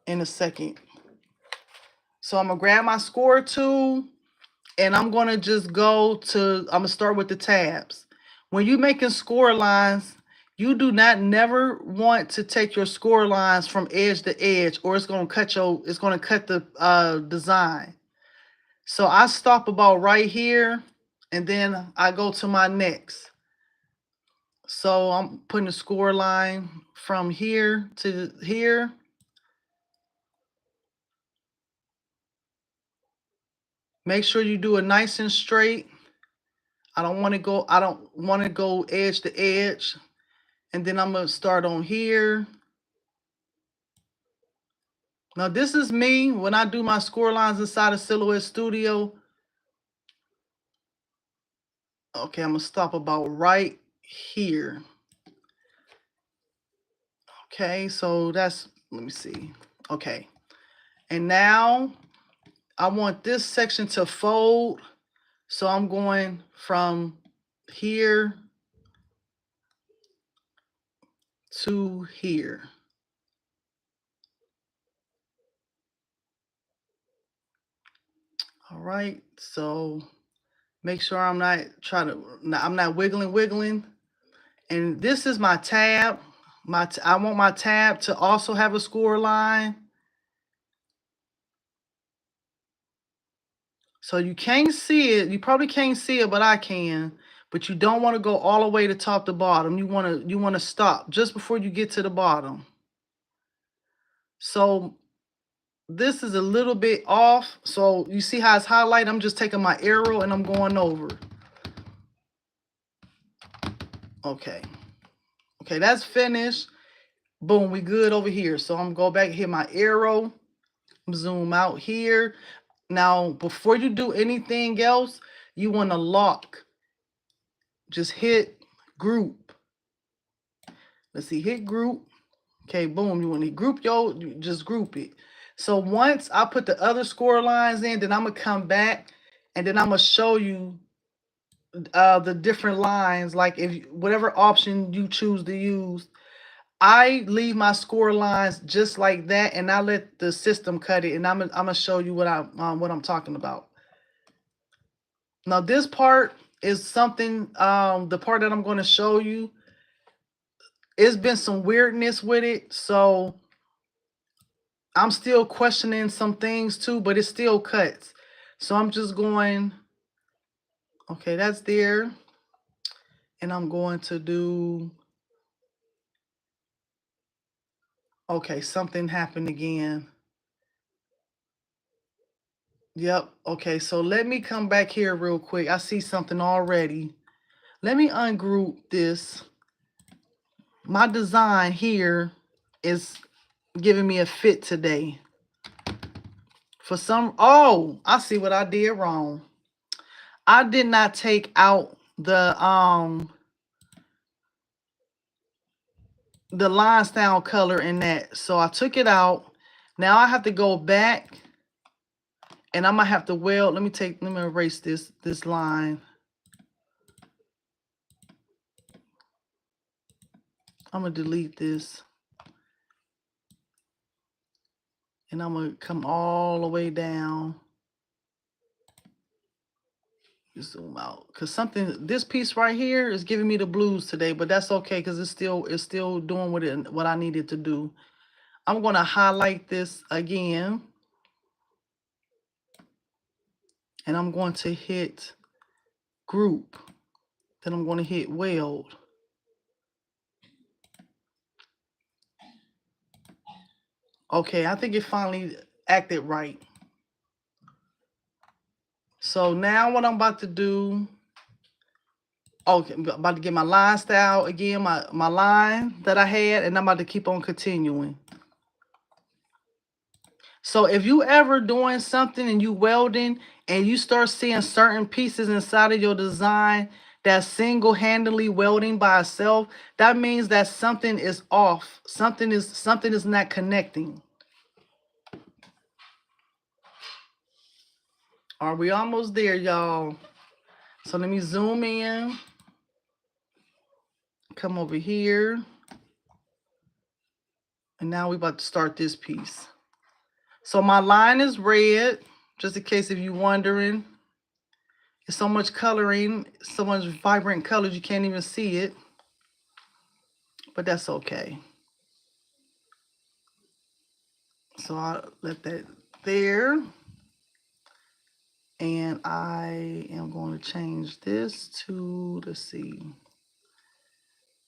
in a second. So I'm gonna grab my score tool and I'm gonna just I'm gonna start with the tabs. When you're making score lines, you do not never want to take your score lines from edge to edge, or it's gonna cut the design. So I stop about right here, and then I go to my next. So I'm putting the score line from here to here. Make sure you do it nice and straight. I don't want to go edge to edge. And then I'm going to start on here. Now this is me when I do my score lines inside of Silhouette Studio. Okay, I'm going to stop about right here. Okay, so let me see. Okay. And now I want this section to fold. So I'm going from here to here. All right, so make sure I'm not wiggling. And this is my tab. I want my tab to also have a score line. So you can't see it. You probably can't see it, but I can. But you don't want to go all the way to top to bottom. You want to stop just before you get to the bottom. So this is a little bit off. So you see how it's highlighted? I'm just taking my arrow and I'm going over. Okay. Okay, that's finished. Boom, we good over here. So I'm gonna go back, hit my arrow, zoom out here. Now, before you do anything else, you want to lock. Just hit group. Let's see, hit group. Okay, boom. You want to group you just group it. So once I put the other score lines in, then I'm gonna come back and then I'm gonna show you the different lines. Like if whatever option you choose to use, I leave my score lines just like that, and I let the system cut it. And I'm gonna show you what I'm talking about. Now this part is something. The part that I'm going to show you, it's been some weirdness with it, so I'm still questioning some things too. But it still cuts. So I'm just going. Okay, that's there, and I'm going to do. Okay, something happened again. Yep. Okay, so let me come back here real quick. I see something already. Let me ungroup this. My design here is giving me a fit today. Oh, I see what I did wrong. I did not take out the limestone color in that. So I took it out. Now I have to go back and I'm gonna have to weld. Let me erase this line. I'm gonna delete this. And I'm gonna come all the way down. Zoom out. Cause this piece right here is giving me the blues today, but that's okay because it's still doing what I needed to do. I'm gonna highlight this again. And I'm going to hit group. Then I'm going to hit weld. Okay, I think it finally acted right. So now what I'm about to do Okay, I'm about to get my line style again, my line that I had, and I'm about to keep on continuing. So if you ever doing something and you welding and you start seeing certain pieces inside of your design that's single-handedly welding by itself, that means that something is off. Something is not connecting. Are we almost there, y'all? So let me zoom in. Come over here. And now we're about to start this piece. So my line is red, just in case if you're wondering. It's so much coloring, so much vibrant colors, you can't even see it. But that's okay. So I'll let that there. And I am going to change this to, let's see.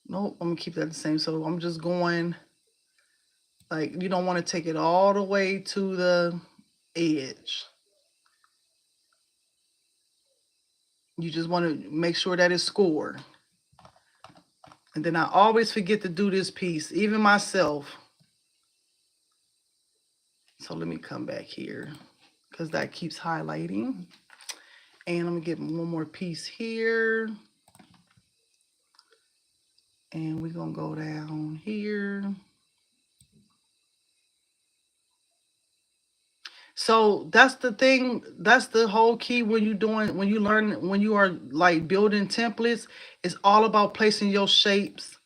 Nope, I'm gonna keep that the same. So I'm just going, like, you don't want to take it all the way to the edge. You just want to make sure that it's scored. And then I always forget to do this piece, even myself. So let me come back here because that keeps highlighting. And I'm gonna get one more piece here. And we're gonna go down here. So that's the thing, that's the whole key when you are like building templates. It's all about placing your shapes,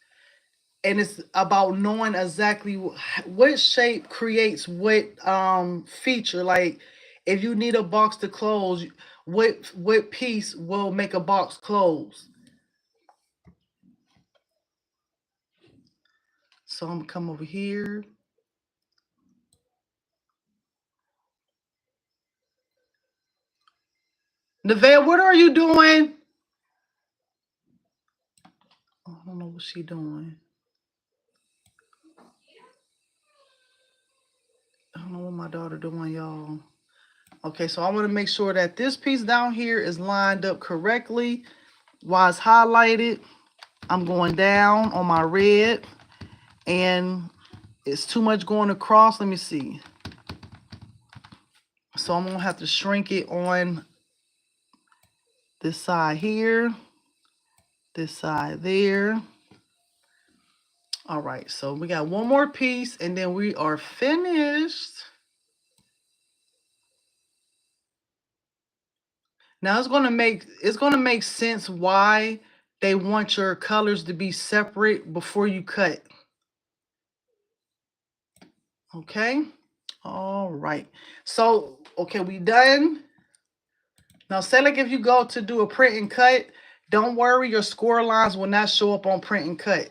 and it's about knowing exactly what shape creates what feature. Like if you need a box to close, what piece will make a box close. So I'm gonna come over here. Nevaeh, what are you doing? I don't know what she doing. I don't know what my daughter doing, y'all. Okay, so I want to make sure that this piece down here is lined up correctly. While it's highlighted, I'm going down on my red, and it's too much going across. Let me see. So I'm going to have to shrink it on this side here, this side there. All right, so we got one more piece, and then we are finished. Now it's gonna make sense why they want your colors to be separate before you cut. Okay. All right. So okay, we done. Now say like if you go to do a print and cut, don't worry, your score lines will not show up on print and cut.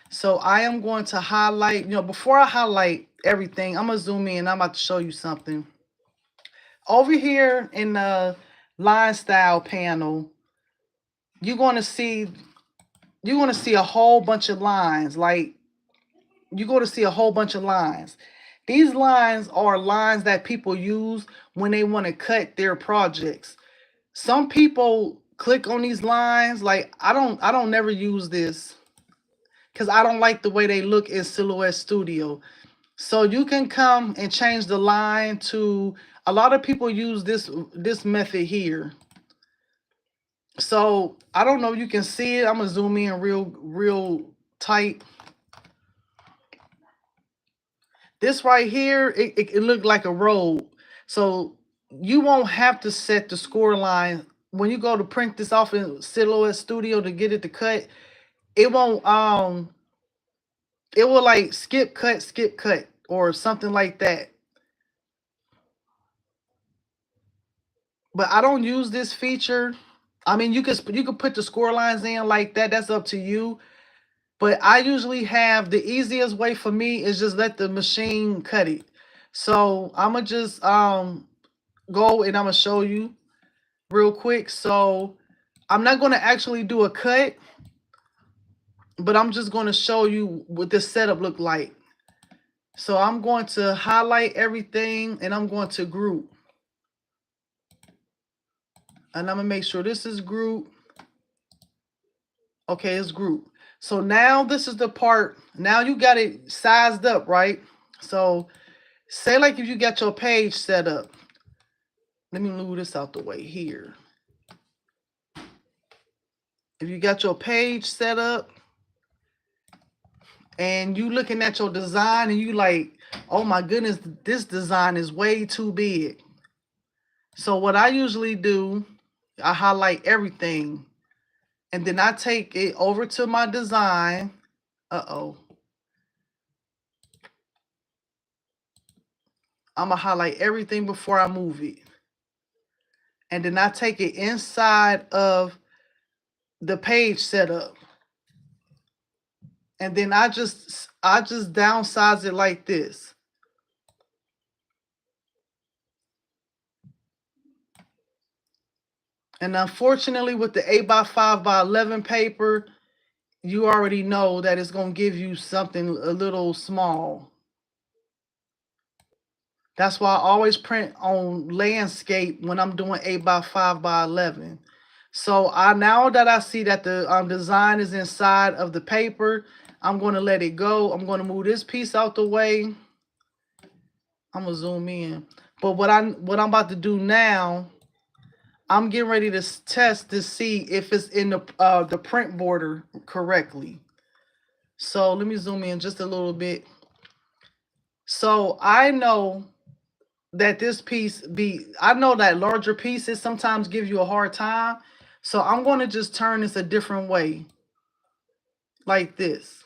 So I am going to highlight, before I highlight everything, I'm gonna zoom in. I'm about to show you something. Over here in the line style panel, you're gonna see a whole bunch of lines. Like you're going to see a whole bunch of lines. These lines are lines that people use when they want to cut their projects. Some people click on these lines. Like I don't never use this because I don't like the way they look in Silhouette Studio. So you can come and change the line to, a lot of people use this method here. So I don't know if you can see it. I'm gonna zoom in real tight. This right here, it looked like a road. So you won't have to set the score line. When you go to print this off in Silhouette Studio to get it to cut, it won't it will like skip cut or something like that. But I don't use this feature. I mean, you could put the score lines in like that. That's up to you. But I usually have, the easiest way for me is just let the machine cut it. So I'm gonna just go and I'm gonna show you real quick. So I'm not gonna actually do a cut, but I'm just gonna show you what this setup look like. So I'm going to highlight everything and I'm going to group. And I'm gonna make sure this is group. Okay, it's group. So now this is the part, now you got it sized up, right? So say like if you got your page set up, let me move this out the way here. If you got your page set up and you looking at your design and you like, oh my goodness, this design is way too big. So what I usually do, I highlight everything and then I take it over to my design. Uh-oh. I'm gonna highlight everything before I move it. And then I take it inside of the page setup. And then I just downsize it like this. And unfortunately with the 8x5x11 paper, you already know that it's going to give you something a little small. That's why I always print on landscape when I'm doing 8x5x11. So now that I see that the design is inside of the paper, I'm going to let it go. I'm going to move this piece out the way. I'm going to zoom in. But what I'm about to do now, I'm getting ready to test to see if it's in the print border correctly. So let me zoom in just a little bit. So I know that this piece I know that larger pieces sometimes give you a hard time. So I'm going to just turn this a different way, like this.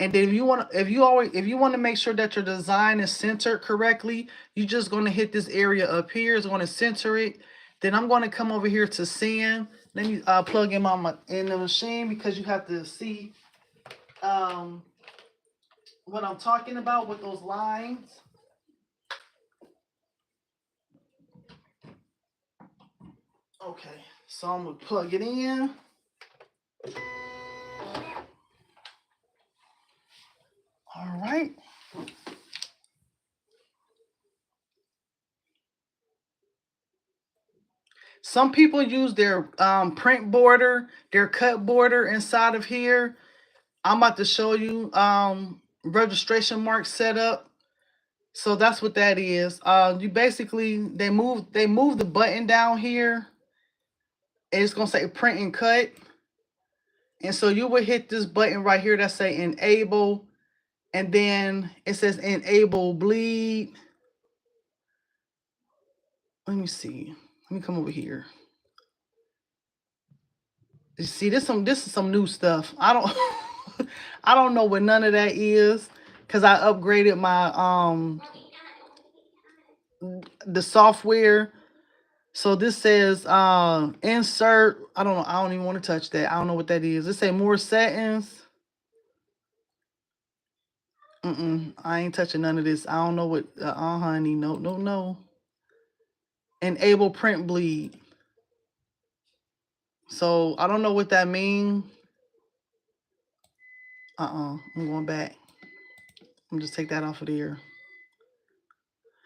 And then if you want to make sure that your design is centered correctly, you're just going to hit this area up here. It's going to center it. Then I'm going to come over here to send. Let me plug in in the machine because you have to see what I'm talking about with those lines. Okay, so I'm going to plug it in. All right. Some people use their print border, their cut border inside of here. I'm about to show you registration mark setup. So that's what that is. You basically they move the button down here. And it's gonna say print and cut. And so you would hit this button right here that say enable, and then it says enable bleed. Let me see. Let me come over here. You see, this is some new stuff. I don't know what none of that is because I upgraded my the software. So this says insert. I don't know. I don't even want to touch that. I don't know what that is. It say more settings. I ain't touching none of this. I don't know what. Honey. No. Enable print bleed. So I don't know what that means. I'm going back. I'm just take that off of there.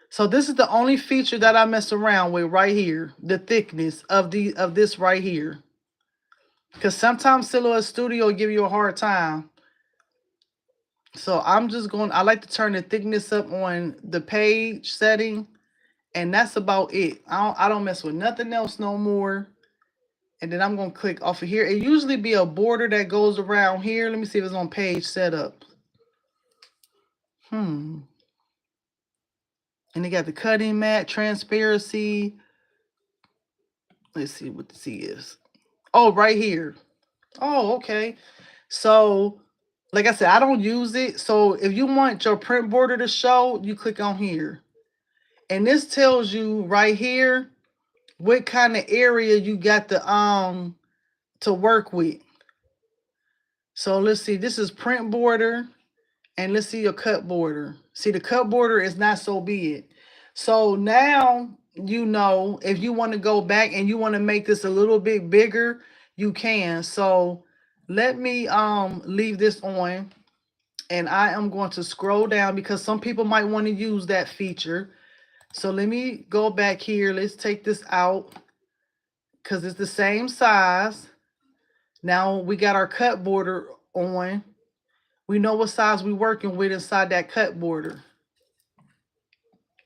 So this is the only feature that I mess around with right here. The thickness of this right here. Because sometimes Silhouette Studio will give you a hard time. So I'm just going, I like to turn the thickness up on the page setting. And that's about it. I don't mess with nothing else no more. And then I'm going to click off of here. It usually be a border that goes around here. Let me see if it's on page setup. And they got the cutting mat, transparency. Let's see what the C is. Oh, right here. Oh, okay. So, like I said, I don't use it. So if you want your print border to show, you click on here. And this tells you right here what kind of area you got to work with. So let's see, this is print border, and let's see your cut border. See, the cut border is not so big. So now you know if you want to go back and you want to make this a little bit bigger, you can. So let me leave this on, and I am going to scroll down because some people might want to use that feature. So let me go back here. Let's take this out because it's the same size. Now we got our cut border on. We know what size we working with inside that cut border.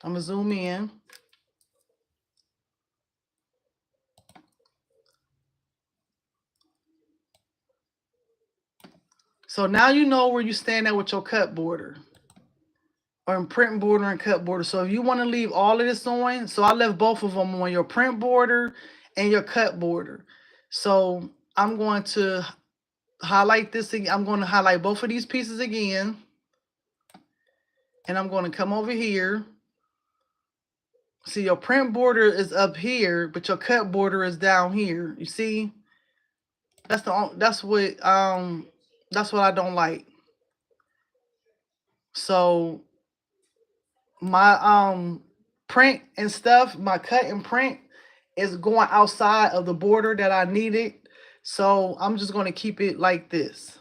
I'm gonna zoom in. So now you know where you stand at with your cut border or print border and cut border. So if you want to leave all of this on, so I left both of them on, your print border and your cut border. So I'm going to highlight this again. I'm going to highlight both of these pieces again. And I'm going to come over here. See, your print border is up here, but your cut border is down here. You see? That's what I don't like. So my print and stuff, my cut and print is going outside of the border that I needed. So I'm just going to keep it like this.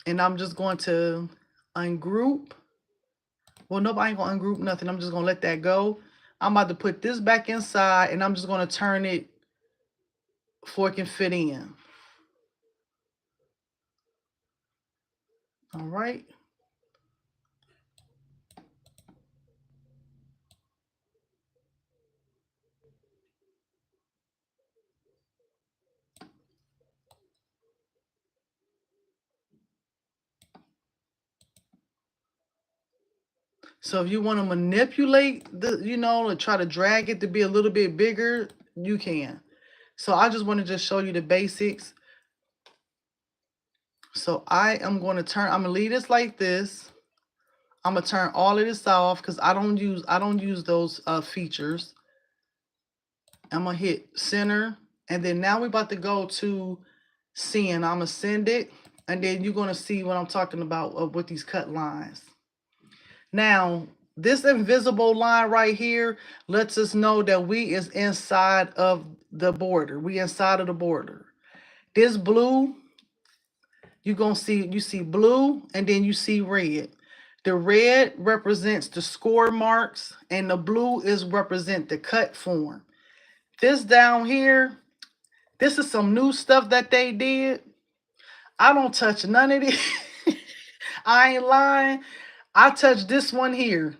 And I'm just going to ungroup. Well, nope, I ain't going to ungroup nothing. I'm just going to let that go. I'm about to put this back inside, and I'm just going to turn it so it can fit in. All right. So if you want to manipulate the, and try to drag it to be a little bit bigger, you can. So I just want to just show you the basics. So I am going to I'm going to leave this like this. I'm going to turn all of this off because I don't use those features. I'm going to hit center. And then now we're about to go to send. I'm going to send it. And then you're going to see what I'm talking about with these cut lines. Now, this invisible line right here lets us know that we is inside of the border. We inside of the border. This blue, you're going to see, you see blue and then you see red. The red represents the score marks and the blue is represent the cut form. This down here, this is some new stuff that they did. I don't touch none of this. I ain't lying. I touch this one here.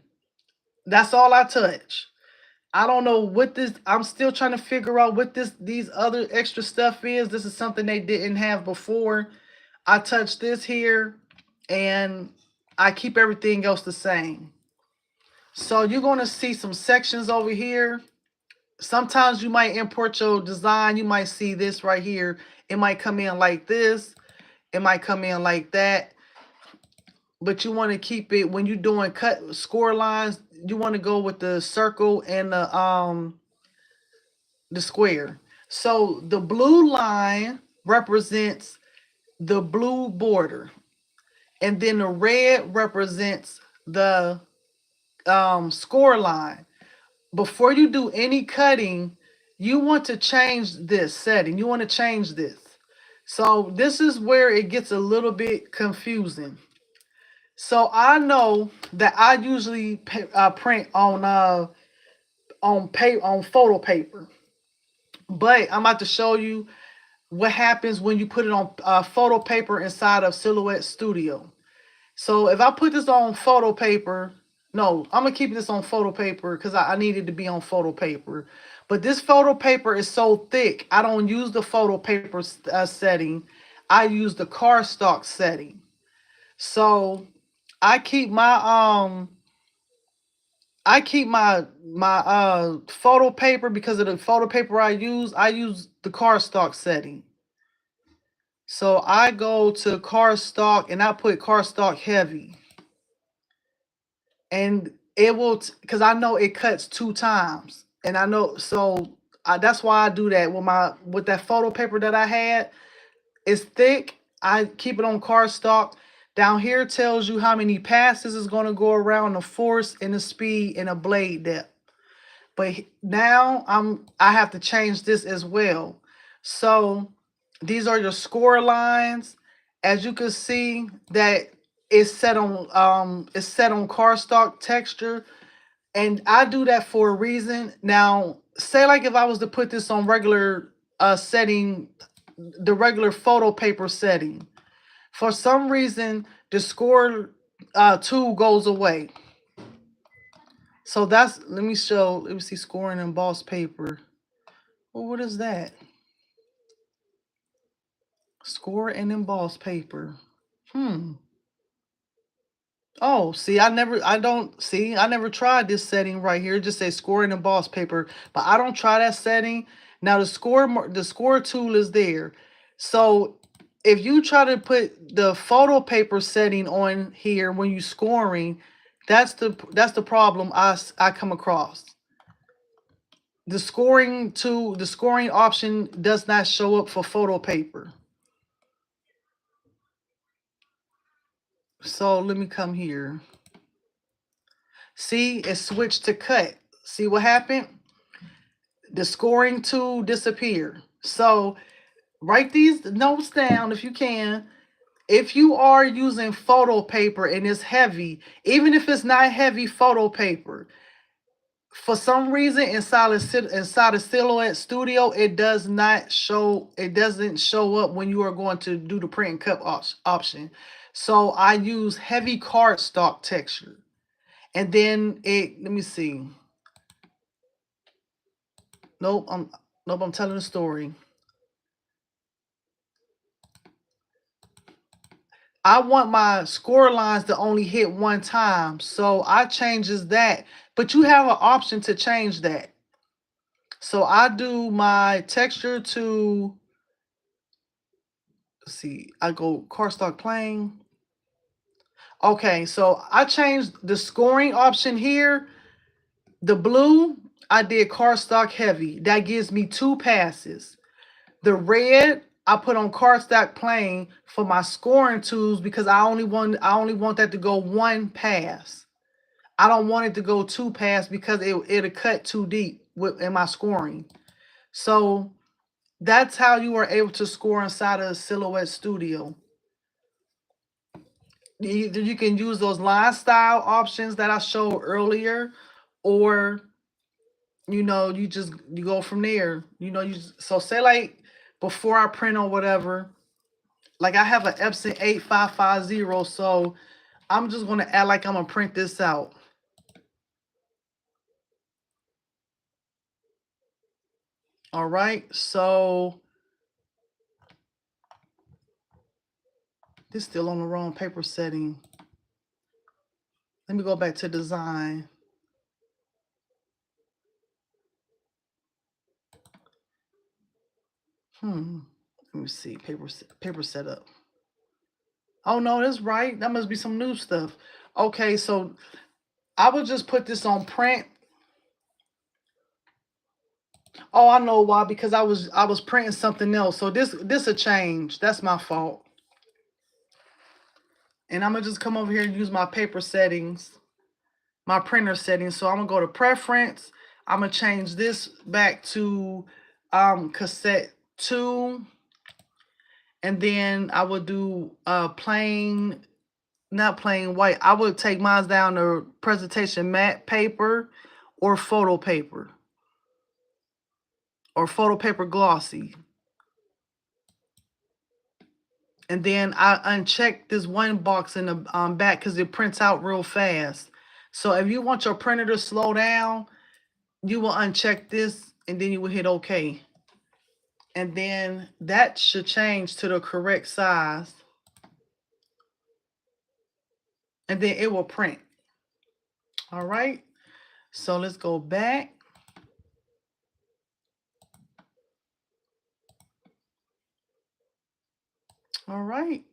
That's all I touch. I don't know what this, I'm still trying to figure out what these other extra stuff is. This is something they didn't have before. I touch this here and I keep everything else the same. So you're going to see some sections over here. Sometimes you might import your design. You might see this right here. It might come in like this. It might come in like that. But you want to keep it, when you're doing cut score lines, you want to go with the circle and the square. So the blue line represents the blue border. And then the red represents the score line. Before you do any cutting, you want to change this setting. You want to change this. So this is where it gets a little bit confusing. So I know that I usually print on photo paper, but I'm about to show you what happens when you put it on photo paper inside of Silhouette Studio. So if I put this on photo paper, no, I'm gonna keep this on photo paper because I need it to be on photo paper. But this photo paper is so thick, I don't use the photo paper setting. I use the cardstock setting. So I keep my photo paper, because of the photo paper I use the cardstock setting. So I go to cardstock and I put cardstock heavy. And it will, because I know it cuts 2 times. And I know, so that's why I do that with that photo paper that I had. It's thick. I keep it on cardstock. Down here tells you how many passes is going to go around, the force and the speed and the blade depth. But now I have to change this as well. So these are your score lines. As you can see, that it's set on cardstock texture. And I do that for a reason. Now, say like if I was to put this on regular setting, the regular photo paper setting. For some reason, the score tool goes away. So that's, let me see scoring embossed paper. Well, what is that? Score and embossed paper. Oh, see, I never tried this setting right here. It just says score and embossed paper, but I don't try that setting. Now the score tool is there. So if you try to put the photo paper setting on here when you scoring, that's the problem I come across. The scoring option does not show up for photo paper. So let me come here. See, it switched to cut. See what happened? The scoring tool disappeared. So write these notes down if you can. If you are using photo paper and it's heavy, even if it's not heavy photo paper, for some reason inside of Silhouette Studio, it doesn't show up when you are going to do the print and cut option. So I use heavy cardstock texture. And then let me see. Nope, I'm telling a story. I want my score lines to only hit one time. So I changes that. But you have an option to change that. So I do my texture to, let's see, I go cardstock plain. Okay, so I changed the scoring option here. The blue, I did cardstock heavy. That gives me 2 passes. The red, I put on cardstock plain for my scoring tools because I only want that to go 1 pass. I don't want it to go 2 pass because it'll cut too deep in my scoring. So that's how you are able to score inside of Silhouette Studio. Either you can use those line style options that I showed earlier, or you go from there. So say like before I print or whatever, like I have an Epson 8550, so I'm just gonna act like I'm gonna print this out. All right, so this is still on the wrong paper setting. Let me go back to design. Let me see, paper setup. Oh no, that's right. That must be some new stuff. Okay, so I would just put this on print. Oh, I know why, because I was printing something else. So this a change. That's my fault. And I'm gonna just come over here and use my paper settings, my printer settings. So I'm gonna go to preference. I'm gonna change this back to cassette 2. And then I would do plain, not plain white. I would take mine down to presentation matte paper or photo paper glossy. And then I uncheck this one box in the back because it prints out real fast. So if you want your printer to slow down, you will uncheck this and then you will hit OK. And then that should change to the correct size. And then it will print. All right. So let's go back. All right.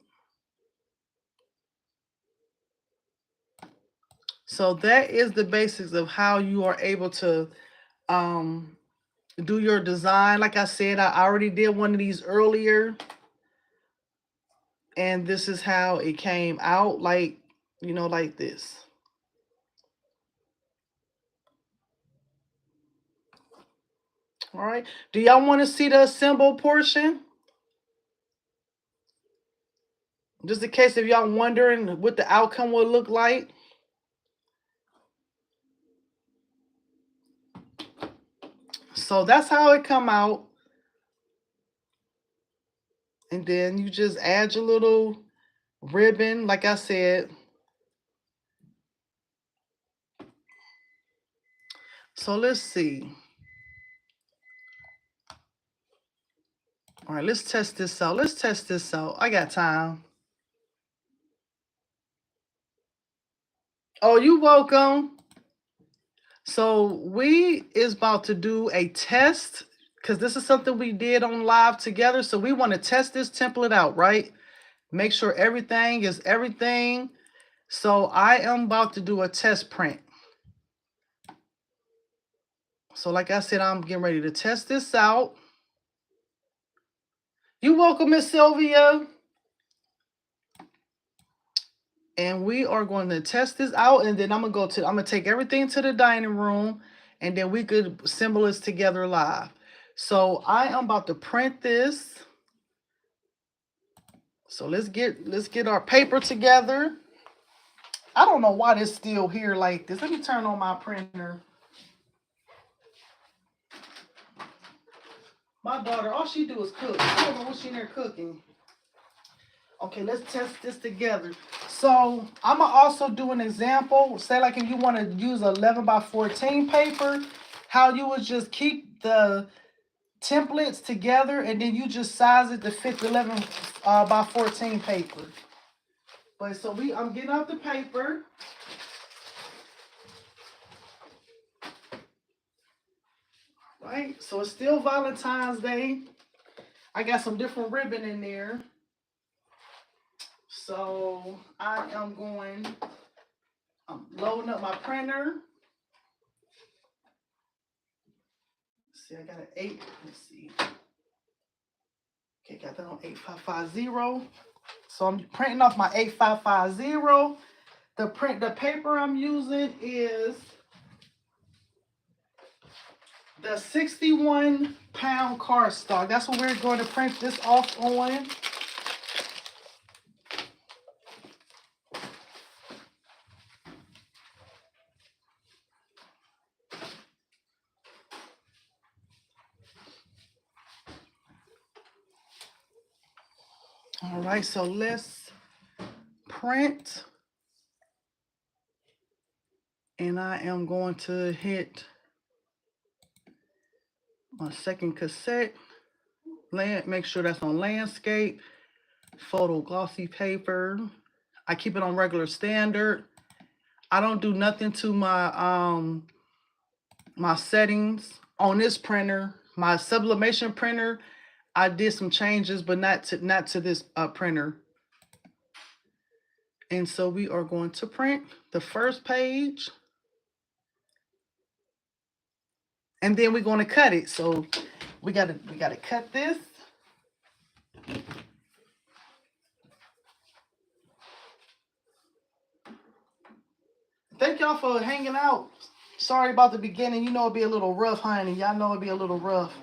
So that is the basics of how you are able to do your design. Like I said, I already did one of these earlier. And this is how it came out, like this. All right. Do y'all want to see the assemble portion? Just in case if y'all wondering what the outcome will look like. So that's how it come out. And then you just add your little ribbon, like I said. So let's see. All right, let's test this out. Let's test this out. I got time. Oh, you welcome. So we is about to do a test because this is something we did on live together. So we want to test this template out, right? Make sure everything is everything. So I am about to do a test print. So like I said, I'm getting ready to test this out. You welcome, Miss Sylvia. And we are going to test this out, and then I'm gonna take everything to the dining room, and then we could assemble this together live. So I am about to print this. So let's get our paper together. I don't know why this still here like this. Let me turn on my printer. My daughter, all she do is cook. I don't know what she in there cooking. Okay, let's test this together. So I'm gonna also do an example. Say like if you want to use 11 by 14 paper, how you would just keep the templates together and then you just size it to fit the 11 by 14 paper. But so I'm getting out the paper. Right, so it's still Valentine's Day. I got some different ribbon in there. So I'm loading up my printer. Let's see, I got an 8. Let's see. Okay, got that on 8550. So I'm printing off my 8550. The paper I'm using is the 61-pound cardstock. That's what we're going to print this off on. All right, so let's print. And I am going to hit my second cassette. Make sure that's on landscape. Photo glossy paper. I keep it on regular standard. I don't do nothing to my my settings on this printer. My sublimation printer, I did some changes, but not to this printer. And so we are going to print the first page. And then we're going to cut it. So we gotta cut this. Thank y'all for hanging out. Sorry about the beginning. You know it'd be a little rough, honey. Y'all know it'd be a little rough.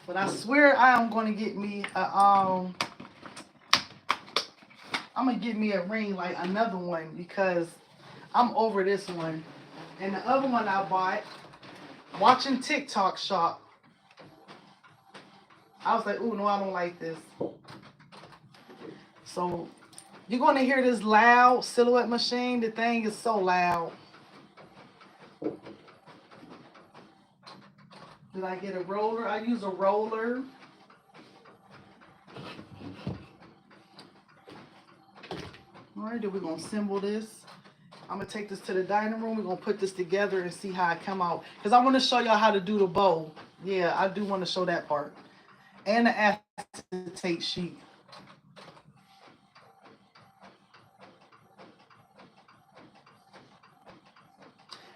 But I swear I am going to get me I'm gonna get me a ring, like another one, because I'm over this one. And the other one I bought watching TikTok shop. I was like, ooh, no, I don't like this. So you're gonna hear this loud silhouette machine. The thing is so loud. Did I get a roller? I use a roller. All right, then we're gonna assemble this. I'm gonna take this to the dining room. We're gonna put this together and see how it come out. Because I want to show y'all how to do the bow. Yeah, I do want to show that part. And the acetate sheet.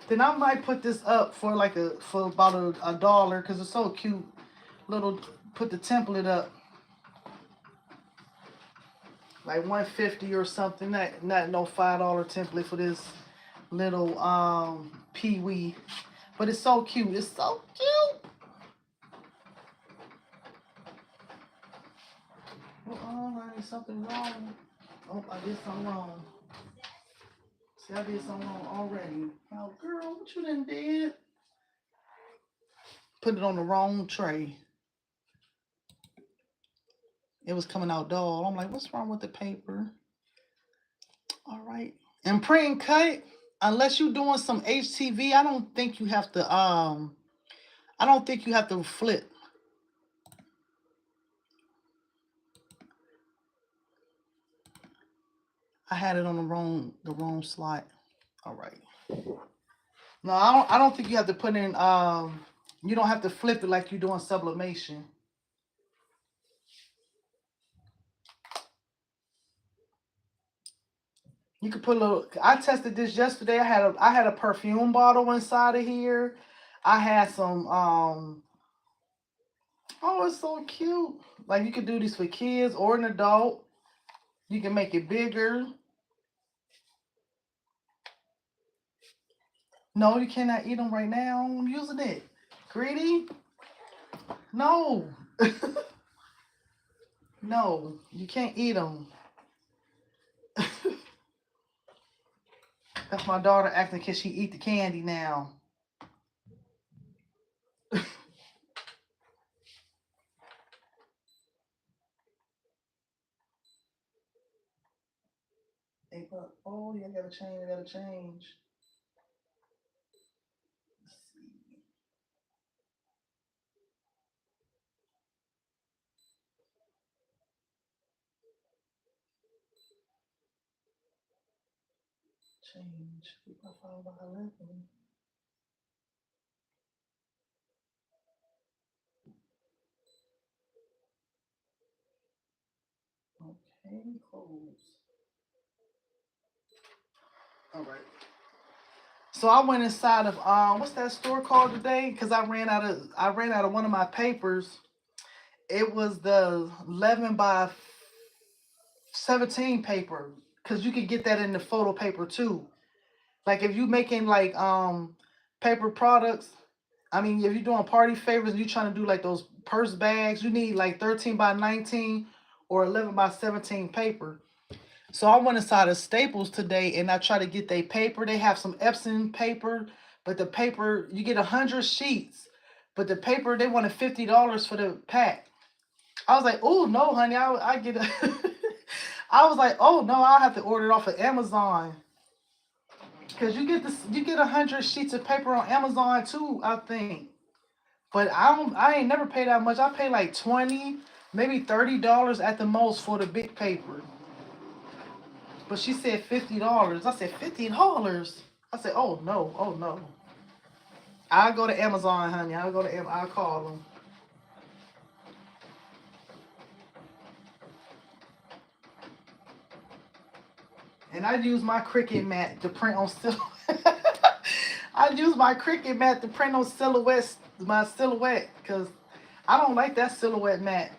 Then I might put this up for like for about a dollar because it's so cute. Put the template up like $150 or something. Not no $5 template for this little peewee. But it's so cute. It's so cute. Oh, I did something wrong. Oh, I did something wrong. See, I did something wrong already. Oh, girl, what you done did? Put it on the wrong tray. it was coming out dull. I'm like, what's wrong with the paper? All right. And print and cut, unless you're doing some HTV, I don't think you have to flip. I had it on the wrong slot. All right. No, I don't think you have to put in you don't have to flip it like you're doing sublimation. You could put a little. I tested this yesterday. I had a perfume bottle inside of here. I had some oh, it's so cute. Like you could do this for kids or an adult. You can make it bigger. No, you cannot eat them right now. I'm using it. Greedy? No. No, you can't eat them. That's my daughter acting because she eat the candy now. Oh, yeah, I gotta change. I gotta change. Let's see. Change. 3.5 by 11. Okay, close. All right. So I went inside of what's that store called today? Because I ran out of one of my papers. It was the 11 by 17 paper. Because you could get that in the photo paper too. Like if you making like paper products, I mean if you're doing party favors and you're trying to do like those purse bags, you need like 13 by 19 or 11 by 17 paper. So I went inside of Staples today and I try to get their paper. They have some Epson paper, but the paper, you get 100 sheets. But the paper, they wanted $50 for the pack. I was like, oh, no, honey, I get a. I was like, oh, no, I'll have to order it off of Amazon. Because you get 100 sheets of paper on Amazon too, I think. But I ain't never paid that much. I pay like 20, maybe $30 at the most for the big paper. But she said $50. I said $50. I said, oh no, oh no. I'll go to Amazon, honey. I'll call them. And I use my Cricut mat to print on silhouette. I use my Cricut mat to print on my silhouette, because I don't like that silhouette mat.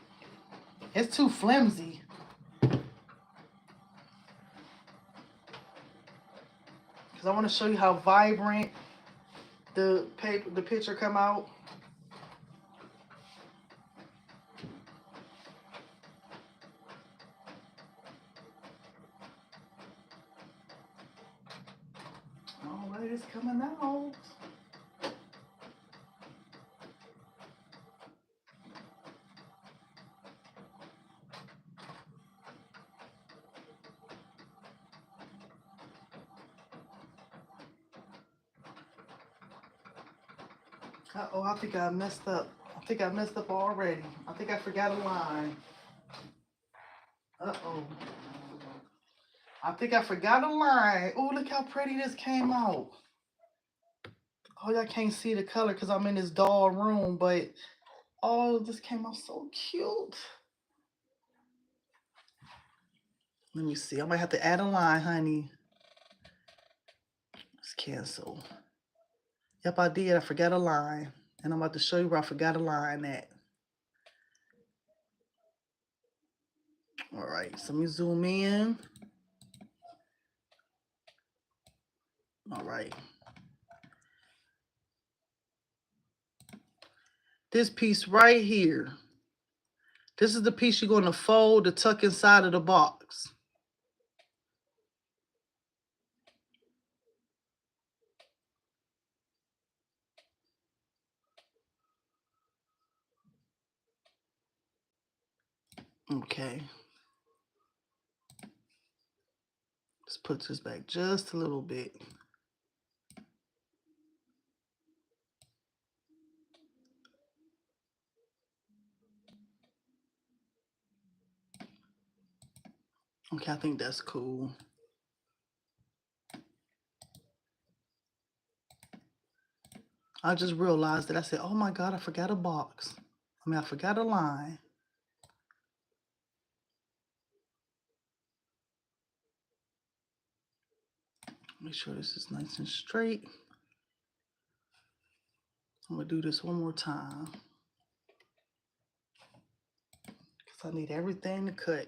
It's too flimsy. Because I want to show you how vibrant the picture come out. All right, it's coming out. Uh-oh, I think I messed up. I think I messed up already. I think I forgot a line. Uh-oh. I think I forgot a line. Oh, look how pretty this came out. Oh, y'all can't see the color because I'm in this dull room, but oh, this came out so cute. Let me see. I might have to add a line, honey. Let's cancel. Yep, I did. I forgot a line. And I'm about to show you where I forgot a line at. All right, so let me zoom in. All right. This piece right here. This is the piece you're going to fold to tuck inside of the box. Okay. Let's put this back just a little bit. Okay, I think that's cool. I just realized that I said, oh my God, I forgot a box. I forgot a line. Make sure this is nice and straight. I'm gonna do this one more time because I need everything to cut.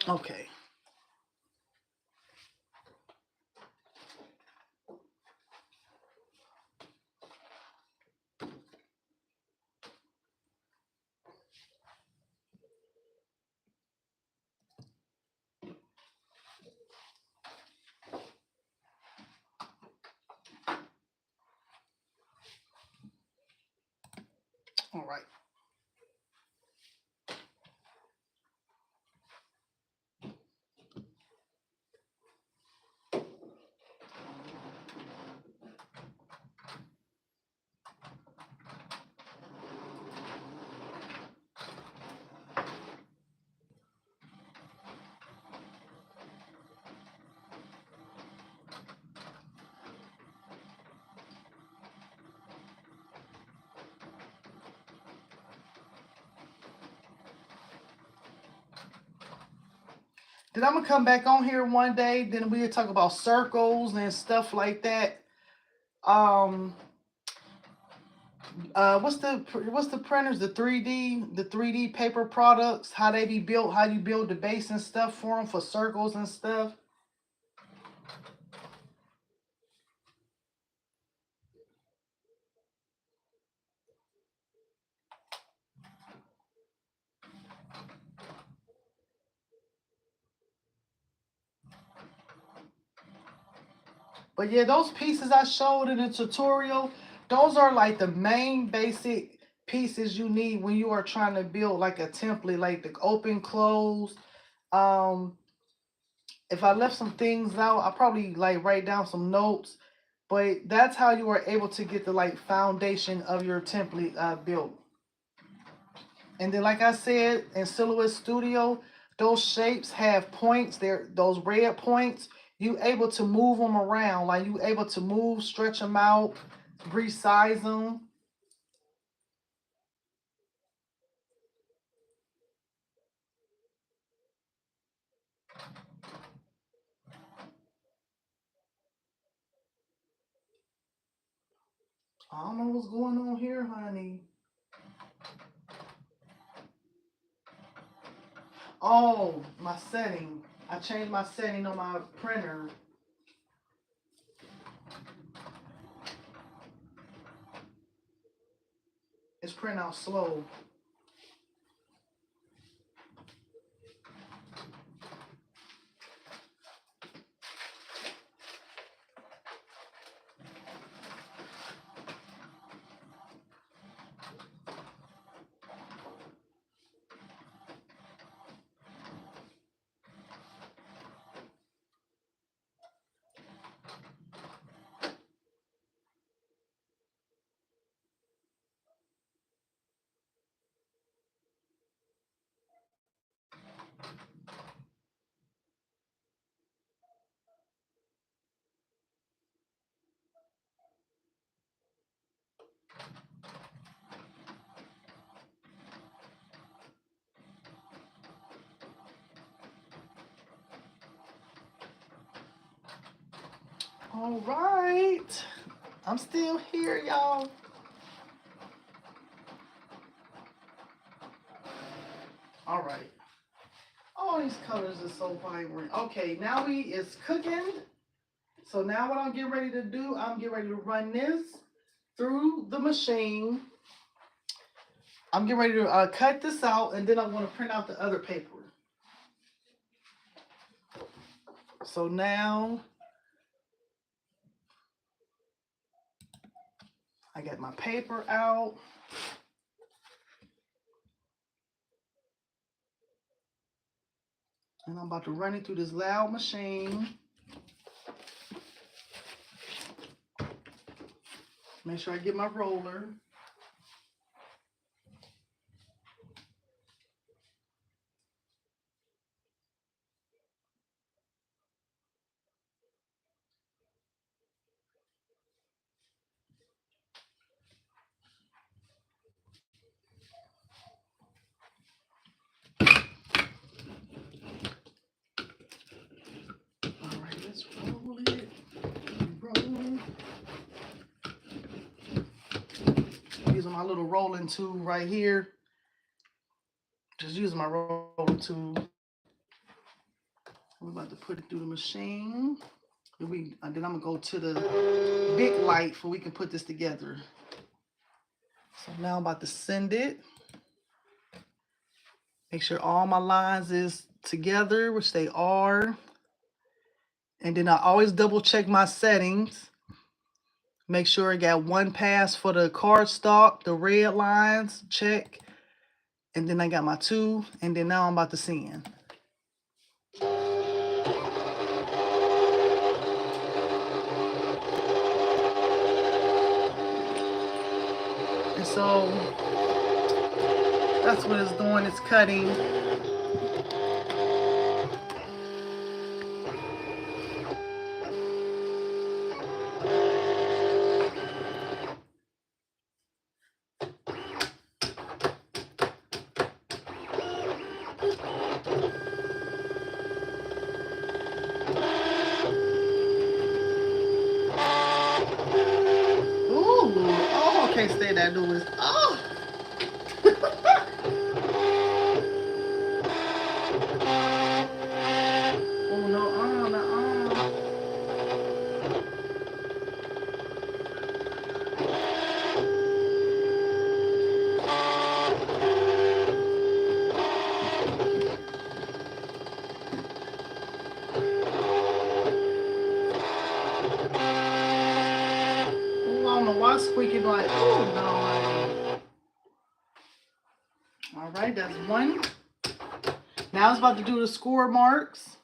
Okay. All right. Then I'm gonna come back on here one day. Then we'll talk about circles and stuff like that. What's the printers? The 3D paper products. How they be built? How you build the base and stuff for them for circles and stuff. But yeah, those pieces I showed in the tutorial, those are like the main basic pieces you need when you are trying to build like a template, like the open, close. If I left some things out, I'll probably like write down some notes. But that's how you are able to get the like foundation of your template built. And then, like I said, in Silhouette Studio, those shapes have points. Those red points. You able to move them around. Like you able to move, stretch them out, resize them. I don't know what's going on here, honey. Oh, my setting. I changed my setting on my printer. It's print out slow. All right. I'm still here, y'all. All right. All these colors are so vibrant. Okay, now it's cooking. So now what I'm getting ready to do, I'm getting ready to run this through the machine. I'm getting ready to cut this out, and then I'm going to print out the other paper. So now I got my paper out. And I'm about to run it through this loud machine. Make sure I get my roller. All right, let's roll it. Roll. Using my little rolling tool right here. Just using my rolling tool. We're about to put it through the machine. And then I'm gonna go to the big light so we can put this together. So now I'm about to send it. Make sure all my lines is together, which they are. And then I always double check my settings. Make sure I got one pass for the cardstock, the red lines, check. And then I got my 2, and then now I'm about to send. And so that's what it's doing, it's cutting. Ooh, oh, I can't stay that Louis. Oh. Oh no, no. Oh, I don't know why squeaking like, oh no. All right, that's one. Now it's about to do the score marks.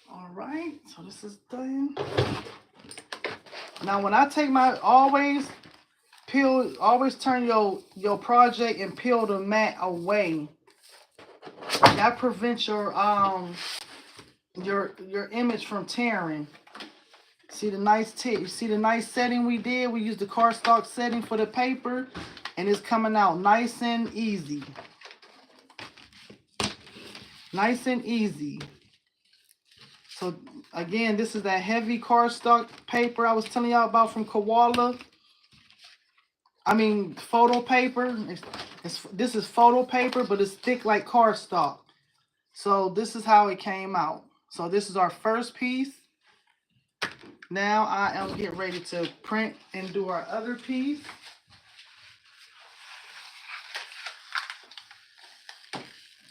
All right, so this is done. Now when I take my, always turn your project and peel the mat away. That prevents your image from tearing. See the nice tip. See the nice setting we did? We used the cardstock setting for the paper, and it's coming out nice and easy. Nice and easy. So again, this is that heavy cardstock paper I was telling y'all about from Koala. I mean, photo paper. This is photo paper, but it's thick like cardstock. So this is how it came out. So this is our first piece. Now I am getting ready to print and do our other piece.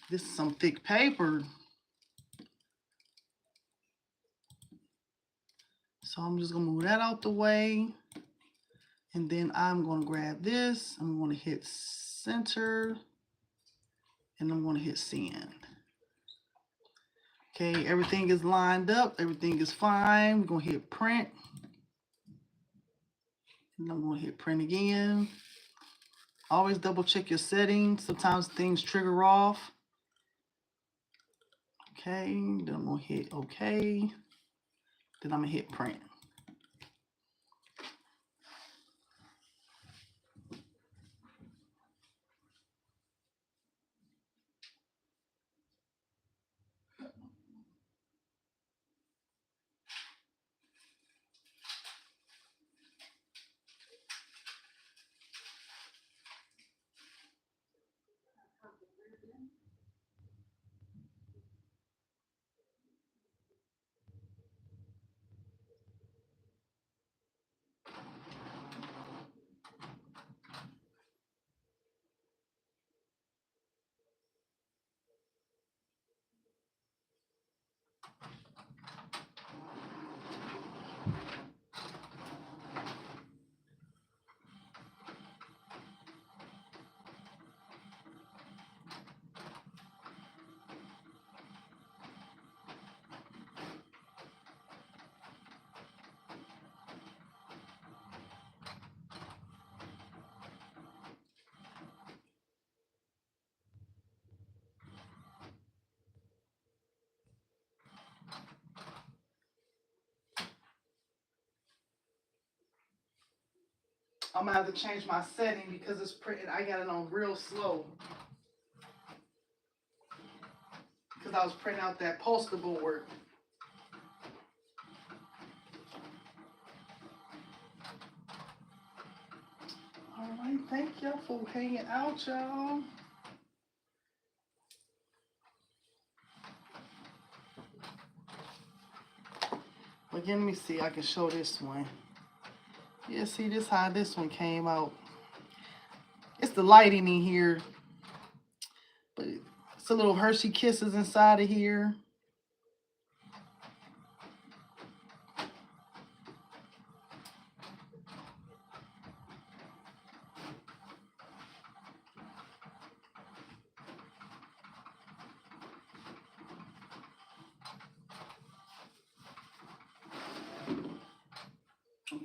This is some thick paper. So I'm just gonna move that out the way. And then I'm gonna grab this. I'm gonna hit center. And I'm gonna hit send. Okay, everything is lined up. Everything is fine. We're gonna hit print. And I'm gonna hit print again. Always double check your settings. Sometimes things trigger off. Okay, then I'm gonna hit okay. Then I'm gonna hit print. I'm gonna have to change my setting because it's printed. I got it on real slow because I was printing out that poster board. All right, thank y'all for hanging out, y'all. Again, let me see. I can show this one. Yeah, see this how this one came out. It's the lighting in here, but it's a little Hershey Kisses inside of here.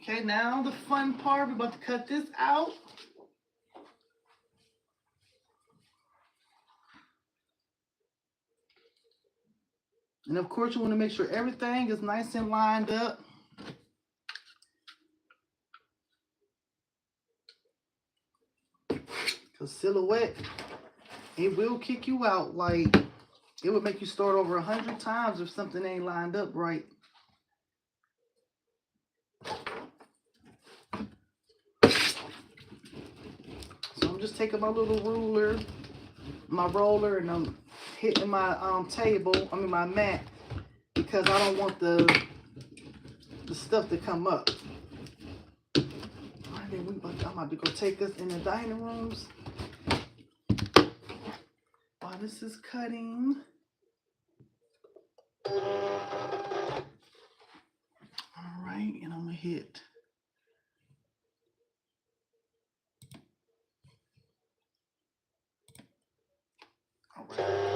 Okay, now the fun part. We're about to cut this out. And of course, you want to make sure everything is nice and lined up. Because silhouette, it will kick you out. Like, it would make you start over 100 times if something ain't lined up right. So I'm just taking my little ruler, my roller, and I'm hitting my my mat, because I don't want the stuff to come up. All right, then I'm about to go take us in the dining rooms while this is cutting. All right, and I'm gonna hit. All right.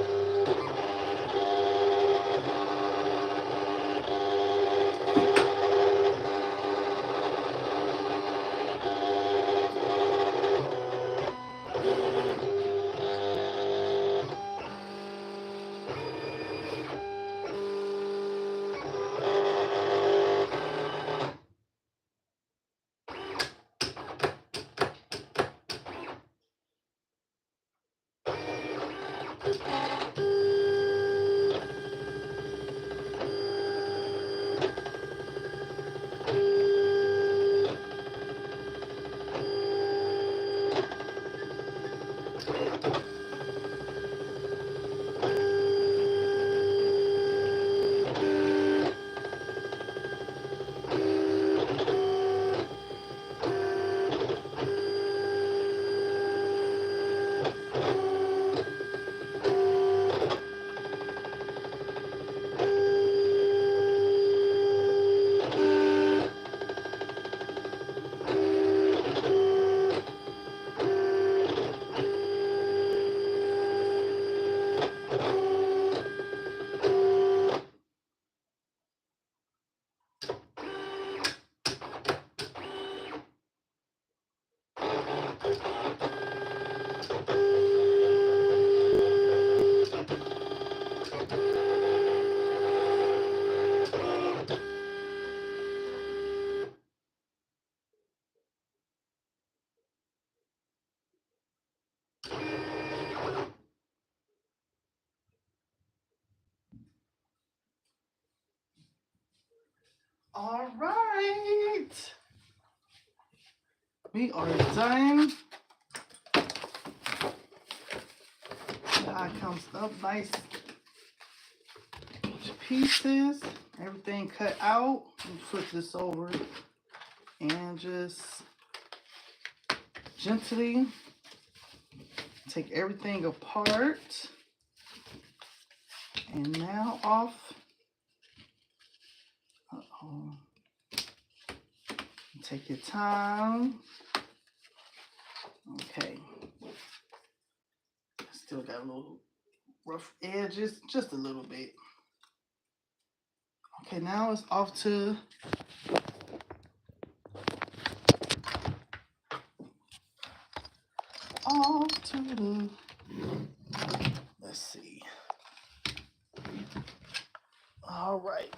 All right, we are done. How it comes up nice pieces. Everything cut out. Let me flip this over and just gently take everything apart. And now off. Uh-oh. Take your time. Okay. Still got a little rough edges, just a little bit. Okay, now it's off to the, let's see. All right.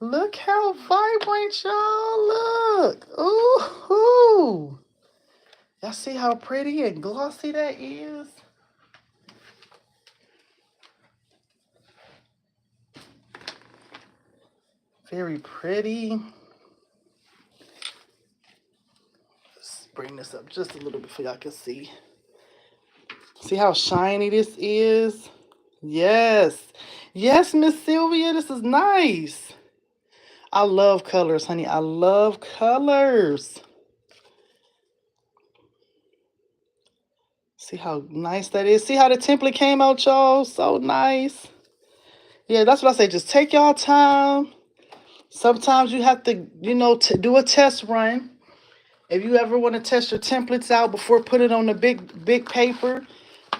Look how vibrant y'all look. Ooh. Y'all see how pretty and glossy that is? Very pretty. Let's bring this up just a little bit so y'all can see. See how shiny this is? Yes. Yes, Miss Sylvia, this is nice. I love colors, honey. I love colors. See how nice that is? See how the template came out, y'all? So nice. Yeah, that's what I say. Just take y'all time. Sometimes you have to, do a test run. If you ever want to test your templates out before putting it on the big paper,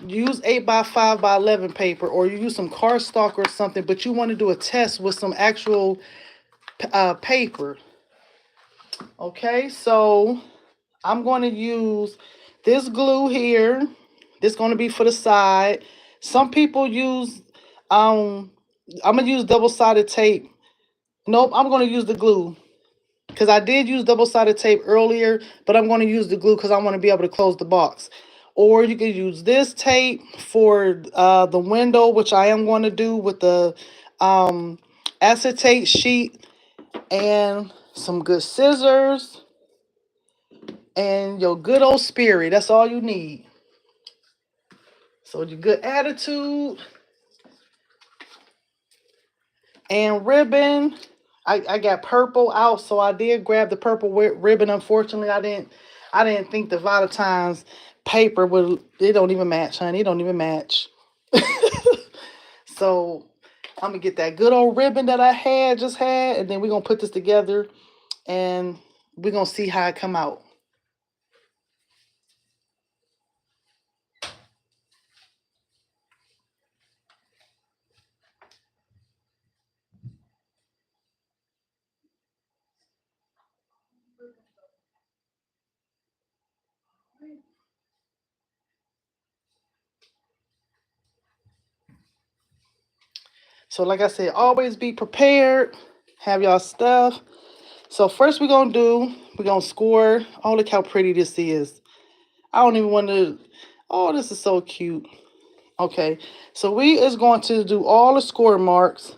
use 8x5x11 paper, or you use some cardstock or something, but you want to do a test with some actual paper. Okay, so I'm going to use this glue here. This is going to be for the side. Some people use, I'm going to use double-sided tape. Nope, I'm going to use the glue. Because I did use double-sided tape earlier, but I'm going to use the glue because I want to be able to close the box. Or you could use this tape for the window, which I am going to do with the acetate sheet and some good scissors and your good old spirit. That's all you need. So your good attitude and ribbon. I got purple out, so I did grab the purple ribbon. Unfortunately, I didn't think the Valentine's paper would. It don't even match, honey. It don't even match. So I'm gonna get that good old ribbon that I just had, and then we're gonna put this together, and we're gonna see how it come out. So like I said, always be prepared. Have y'all stuff. So first we're gonna score. Oh, look how pretty this is. I don't even want to. Oh, this is so cute. Okay, so we is going to do all the score marks.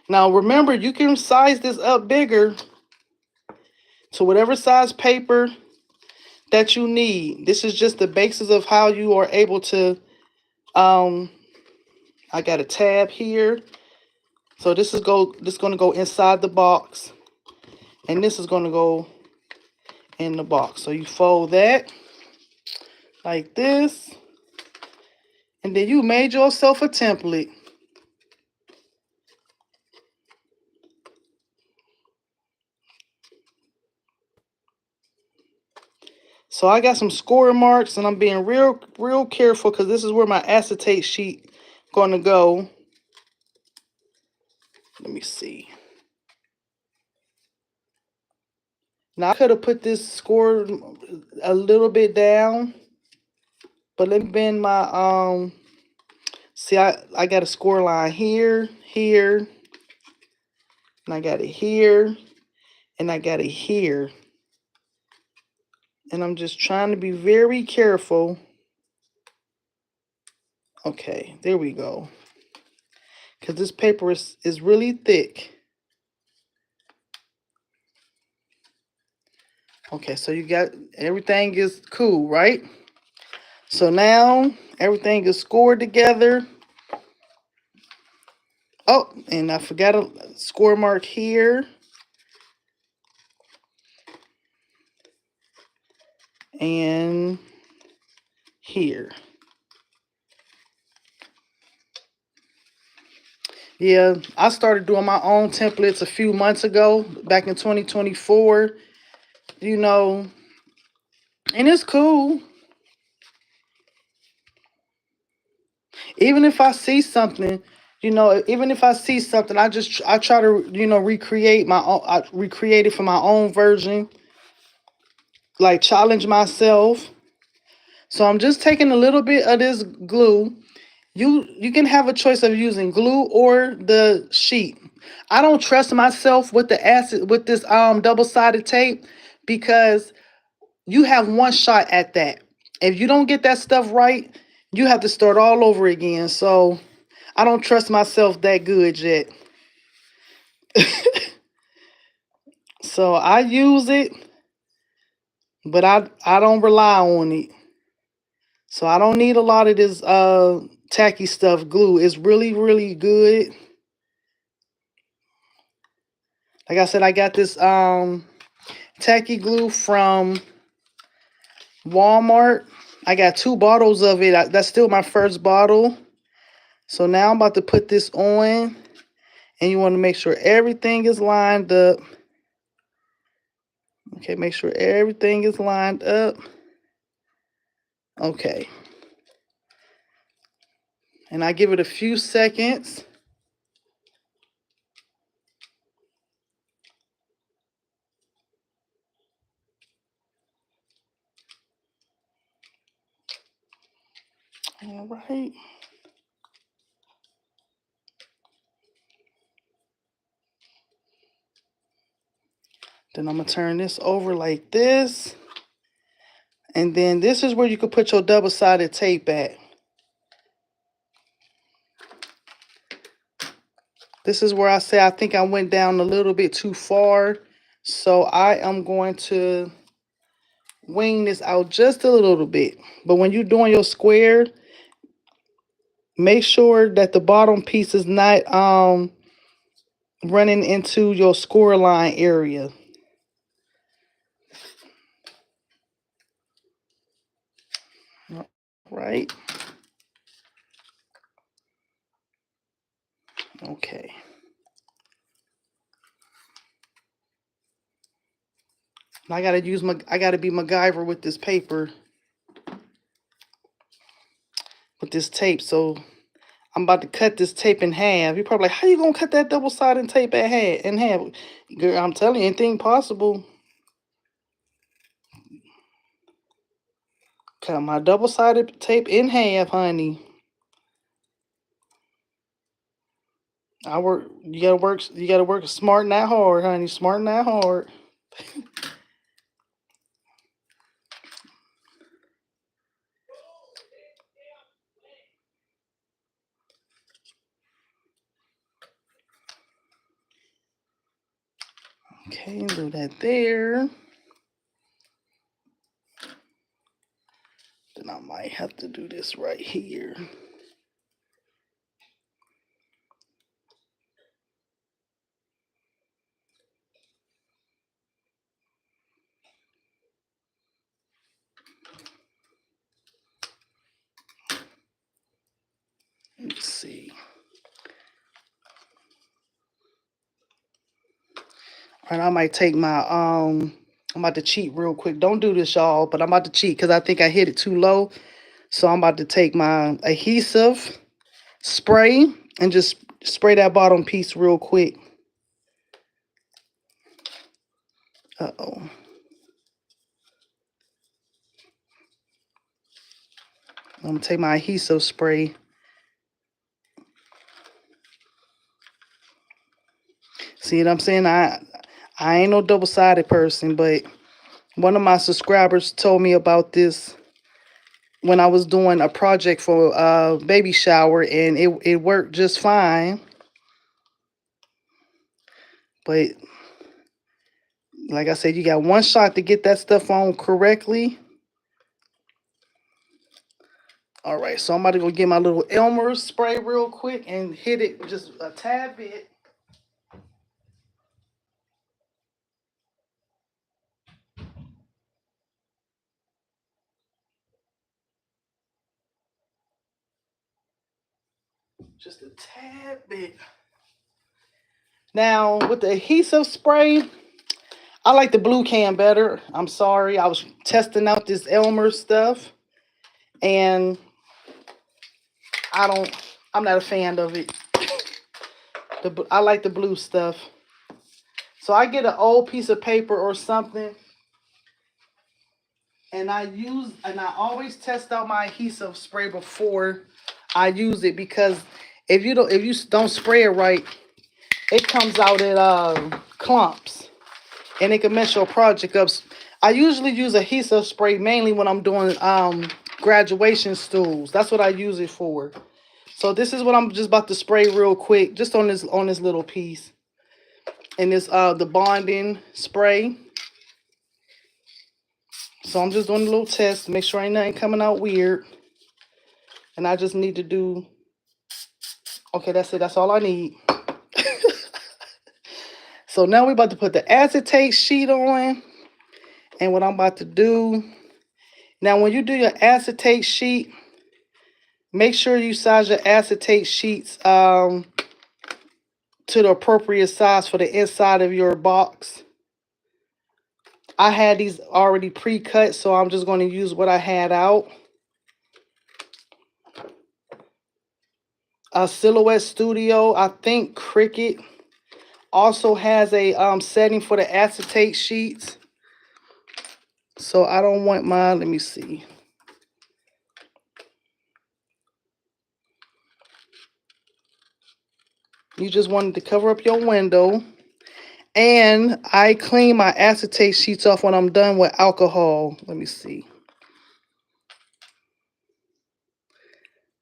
Now remember, you can size this up bigger to whatever size paper that you need. This is just the basis of how you are able to, I got a tab here. So this is gonna go inside the box, and this is gonna go in the box. So you fold that like this, and then you made yourself a template. So I got some score marks, and I'm being real careful because this is where my acetate sheet gonna go. Let me see. Now I could have put this score a little bit down, but let me bend my see, I got a score line here, and I got it here, and I got it here. And I'm just trying to be very careful. Okay, there we go. Because this paper is really thick. Okay, so you got, everything is cool, right? So now everything is scored together. Oh, and I forgot a score mark here. And here. Yeah, I started doing my own templates a few months ago, back in 2024, and it's cool. Even if I see something, I try to, recreate my own, I recreate it for my own version. like challenge myself. So I'm just taking a little bit of this glue. You can have a choice of using glue or the sheet. I don't trust myself with the acid with this double-sided tape because you have one shot at that. If you don't get that stuff right, you have to start all over again. So I don't trust myself that good yet. So I use it, but I don't rely on it. So I don't need a lot of this tacky stuff glue. It's really, really good. Like I said, I got this tacky glue from Walmart. I got 2 bottles of it. That's still my first bottle. So now I'm about to put this on. And you want to make sure everything is lined up. Okay, make sure everything is lined up. Okay. And I give it a few seconds. All right. Then I'm going to turn this over like this. And then this is where you could put your double-sided tape at. This is where I say I think I went down a little bit too far. So I am going to wing this out just a little bit. But when you're doing your square, make sure that the bottom piece is not running into your score line area. Right. Okay. I gotta be MacGyver with this paper, with this tape. So I'm about to cut this tape in half. You're probably like, how you gonna cut that double-sided tape in half? Girl, I'm telling you, anything possible. Cut my double-sided tape in half, honey. You gotta work smart, not hard, honey. Smart, not hard. Okay, do that there. Then I might have to do this right here. Let's see. And I might take my I'm about to cheat real quick. Don't do this, y'all, but I'm about to cheat because I think I hit it too low. So I'm about to take my adhesive spray and just spray that bottom piece real quick. Uh-oh. I'm gonna take my adhesive spray. See what I'm saying? I ain't no double-sided person, but one of my subscribers told me about this when I was doing a project for a baby shower, and it worked just fine. But like I said, you got one shot to get that stuff on correctly. All right, so I'm about to go get my little Elmer's spray real quick and hit it just a tad bit. Just a tad bit. Now, with the adhesive spray, I like the blue can better. I'm sorry. I was testing out this Elmer's stuff, and I'm not a fan of it. I like the blue stuff. So I get an old piece of paper or something, And I always test out my adhesive spray before I use it, because if you don't spray it right, it comes out in clumps, and it can mess your project up. I usually use adhesive spray mainly when I'm doing graduation stools. That's what I use it for. So this is what I'm just about to spray real quick, just on this little piece. And this the bonding spray. So I'm just doing a little test to make sure ain't nothing coming out weird. And I just need to do, okay, that's it. That's all I need. So now we're about to put the acetate sheet on. And what I'm about to do, now when you do your acetate sheet, make sure you size your acetate sheets to the appropriate size for the inside of your box. I had these already pre-cut, so I'm just going to use what I had out. Silhouette Studio, I think Cricut also has a setting for the acetate sheets. So I don't want mine, let me see. You just wanted to cover up your window. And I clean my acetate sheets off when I'm done with alcohol. Let me see.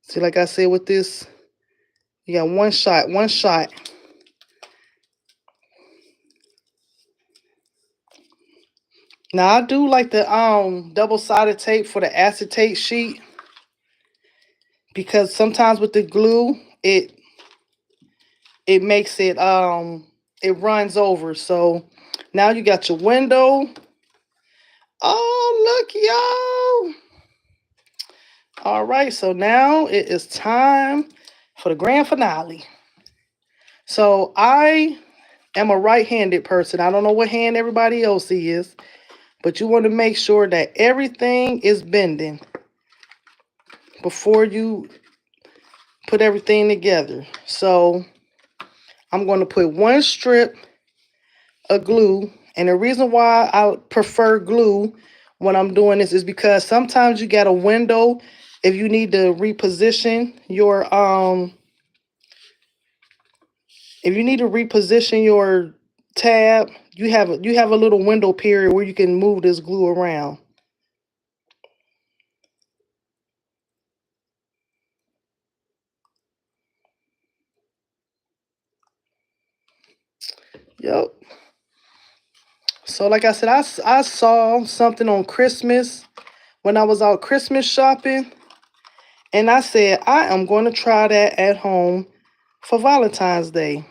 See, like I said with this, you got one shot, one shot. Now I do like the double-sided tape for the acetate sheet, because sometimes with the glue, it makes it it runs over. So now you got your window. Oh, look, y'all. All right, so now it is time for the grand finale. So I am a right-handed person. I don't know what hand everybody else is, but you want to make sure that everything is bending before you put everything together. So I'm going to put one strip of glue. And the reason why I prefer glue when I'm doing this is because sometimes you got a window. If you need to reposition your tab, you have a little window period where you can move this glue around. Yep. So like I said, I saw something on Christmas when I was out Christmas shopping, and I said I am going to try that at home for Valentine's Day.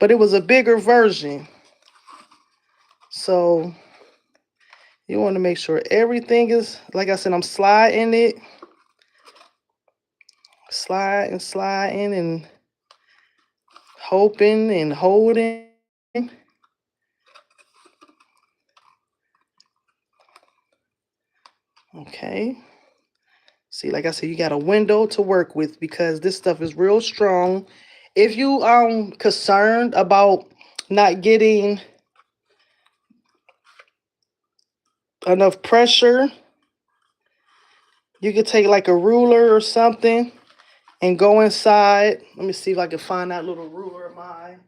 But it was a bigger version. So you want to make sure everything is, like I said, I'm sliding it. Sliding and hoping and holding. Okay. See, like I said, you got a window to work with because this stuff is real strong. If you concerned about not getting enough pressure, you could take like a ruler or something and go inside. Let me see if I can find that little ruler of mine.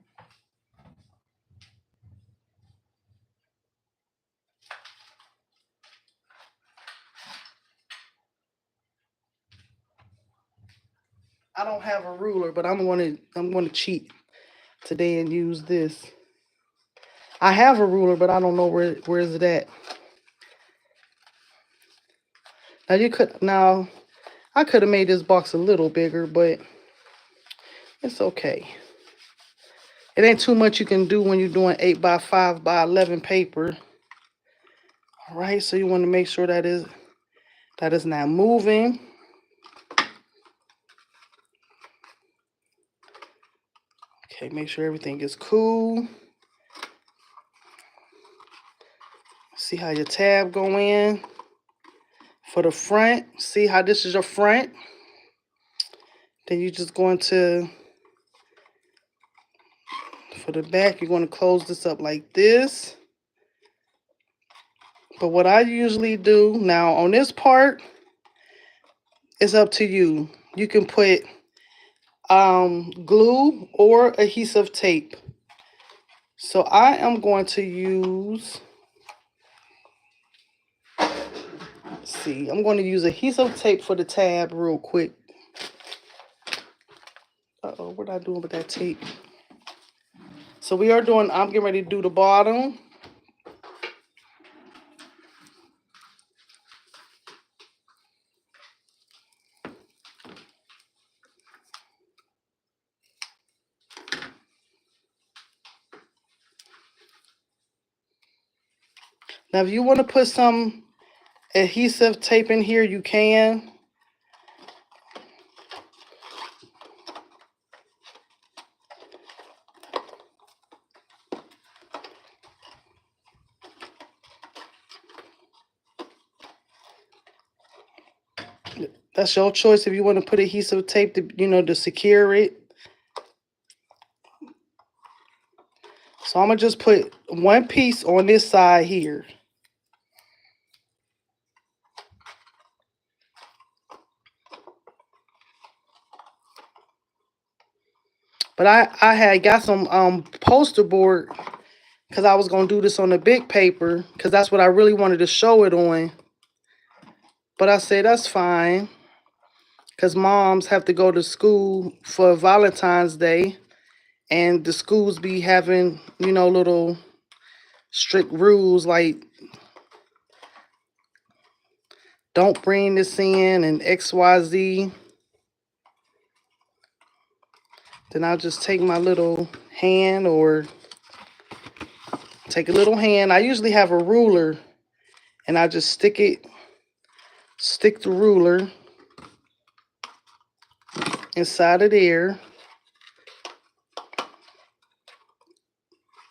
I don't have a ruler, but I'm going to cheat today and use this. I have a ruler, but I don't know where is it at. Now I could have made this box a little bigger, but it's okay. It ain't too much you can do when you're doing 8x5 by 11 paper. All right, so you want to make sure that is not moving. Okay, make sure everything is cool. See how your tab go in for the front. See how this is your front. Then you're just going to, for the back, you're going to close this up like this. But what I usually do now on this part, it's up to you. You can put glue or adhesive tape. So I am going to use, let's see, I'm going to use adhesive tape for the tab real quick. Uh-oh, what am I doing with that tape? So we are doing, I'm getting ready to do the bottom. Now, if you want to put some adhesive tape in here, you can. That's your choice if you want to put adhesive tape to, to secure it. So I'm going to just put one piece on this side here. But I had got some poster board because I was going to do this on the big paper because that's what I really wanted to show it on. But I said, that's fine because moms have to go to school for Valentine's Day. And the schools be having, little strict rules like don't bring this in and XYZ. Then I'll just take my little hand or take a little hand. I usually have a ruler and I just stick the ruler inside of there.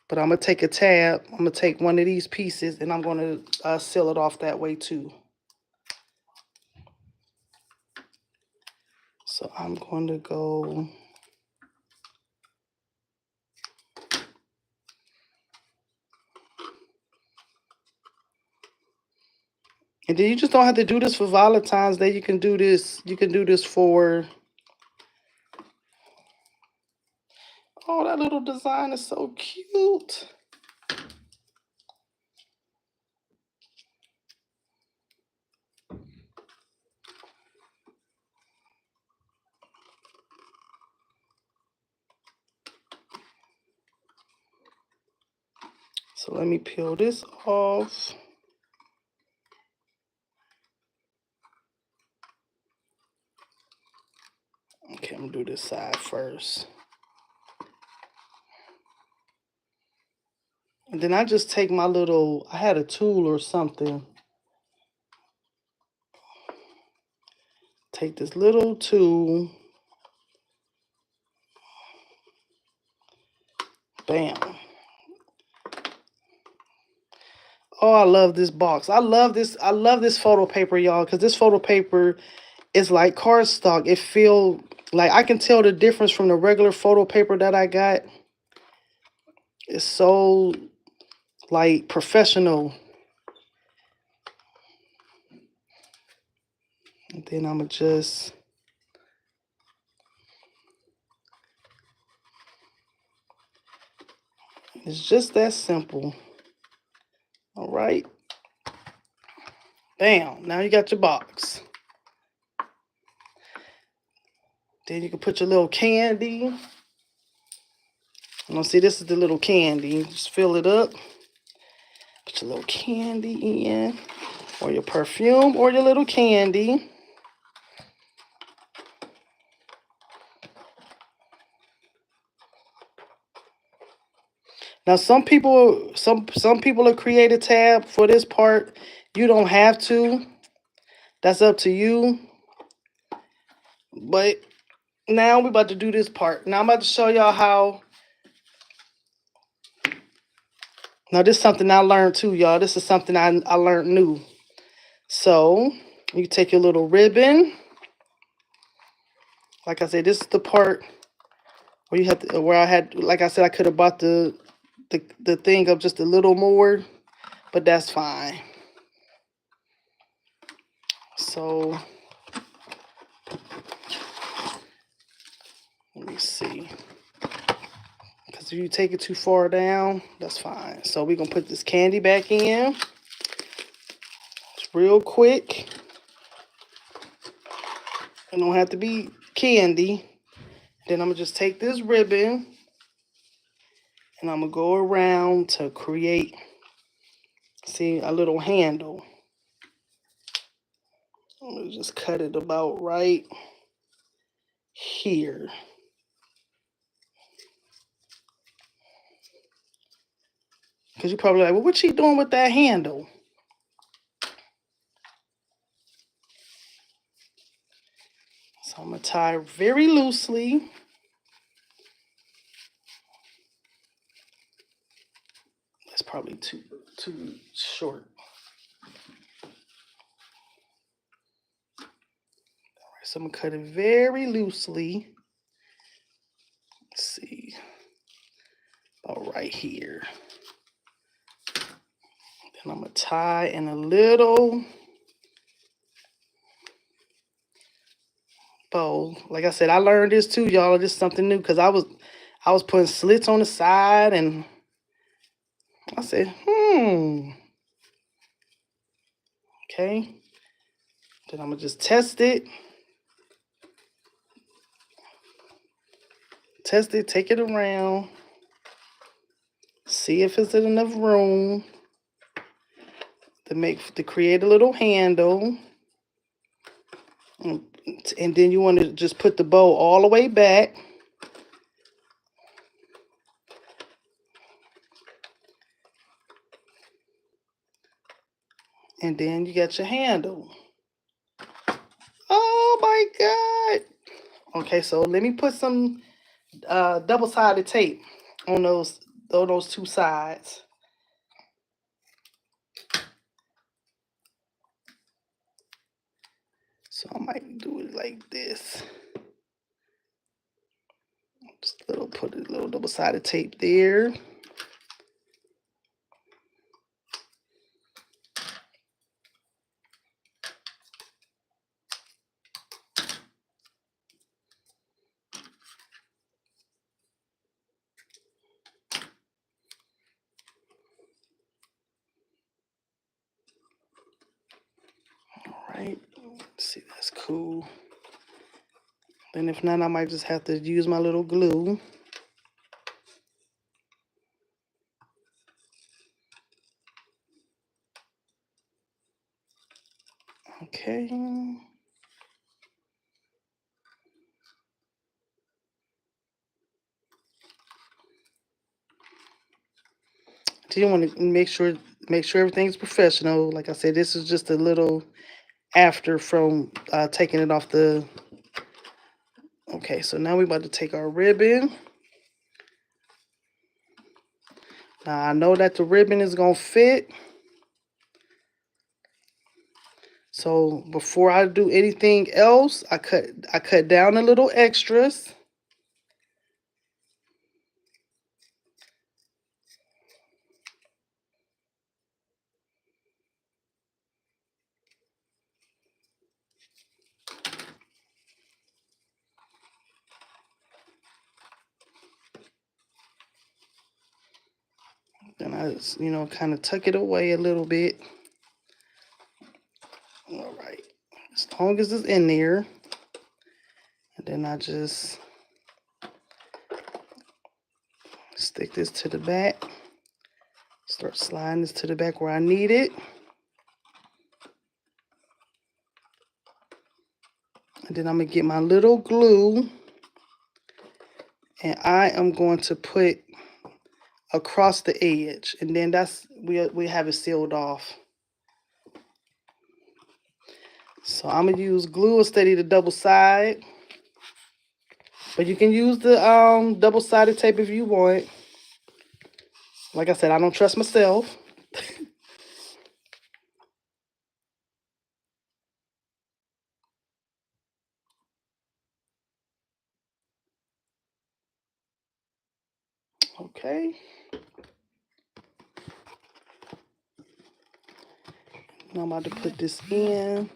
But I'm going to take a tab. I'm going to take one of these pieces and I'm going to seal it off that way too. So I'm going to go. And then you just don't have to do this for Valentine's Day. You can do this. You can do this for. Oh, that little design is so cute. So let me peel this off. Okay, I'm gonna do this side first. And then I just take my little, I had a tool or something. Take this little tool. Bam. Oh, I love this box. I love this photo paper, y'all, because this photo paper is like cardstock. It feels like I can tell the difference from the regular photo paper that I got. It's so like professional. And then I'm gonna just it's just that simple. All right. Bam. Now you got your box. Then you can put your little candy. You see, this is the little candy. Just fill it up. Put your little candy in. Or your perfume or your little candy. Now some people will create a tab for this part. You don't have to. That's up to you. But now we're about to do this part. Now I'm about to show y'all how. Now this is something I learned too, y'all. This is something I learned new. So you take your little ribbon. Like I said, this is the part where you have to, where I had, like I said, I could have bought the thing up just a little more, but that's fine. So let me see. Because if you take it too far down, that's fine. So we're going to put this candy back in. It's real quick. It don't have to be candy. Then I'm going to just take this ribbon and I'm going to go around to create, see, a little handle. I'm going to just cut it about right here. Because you're probably like, well, what's she doing with that handle? So I'm going to tie very loosely. That's probably too short. All right, so I'm going to cut it very loosely. Let's see. About right here. Then I'm going to tie in a little bow. Like I said, I learned this too, y'all. This is something new because I was putting slits on the side and I said, okay. Then I'm gonna just test it. Test it, take it around. See if it's in enough room to create a little handle. And then you want to just put the bow all the way back. And then you got your handle. Oh my God. Okay, so let me put some double-sided tape on those two sides. So I might do it like this. Just put a little double-sided tape there. All right, let's see, that's cool. Then if not, I might just have to use my little glue. Okay. So you want to make sure everything's professional. Like I said, this is just a little after from taking it off the. Okay, so now we're about to take our ribbon. Now I know that the ribbon is gonna fit. So before I do anything else, I cut down a little extras. Then I just, kind of tuck it away a little bit. All right, as long as it's in there. And then I just stick this to the back. Start sliding this to the back where I need it. And then I'm gonna get my little glue. And I am going to put across the edge. And then we have it sealed off. So I'm gonna use glue instead of the double side. But you can use the double-sided tape if you want. Like I said, I don't trust myself. Okay. Now I'm about to put this in.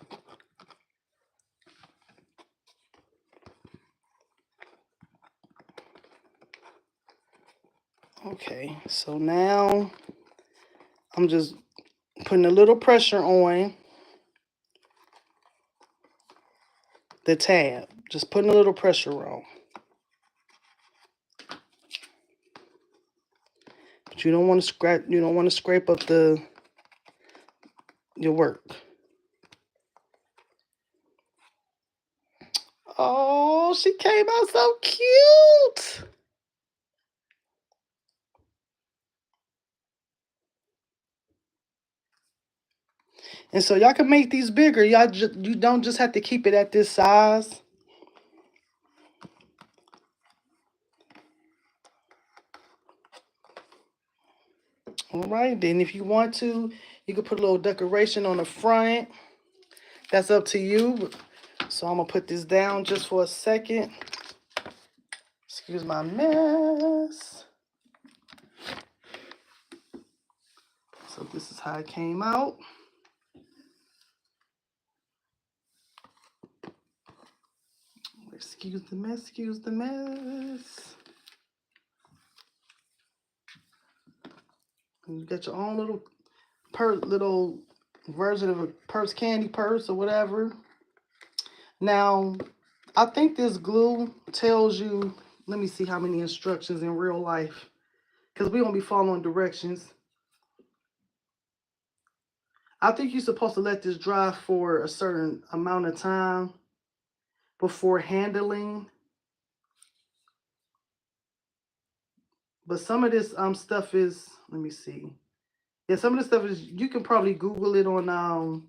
Okay, so now I'm just putting a little pressure on the tab. Just putting a little pressure on. But you don't want to scrape up your work. Oh, she came out so cute. And so y'all can make these bigger. You don't just have to keep it at this size. All right, then if you want to, you can put a little decoration on the front. That's up to you. So I'm gonna put this down just for a second. Excuse my mess. So this is how it came out. Excuse the mess, excuse the mess. And you got your own little version of a purse, candy purse or whatever. Now, I think this glue tells you, let me see how many instructions in real life, because we won't be following directions. I think you're supposed to let this dry for a certain amount of time before handling. But some of this stuff is, let me see. Yeah, some of this stuff is, you can probably Google it on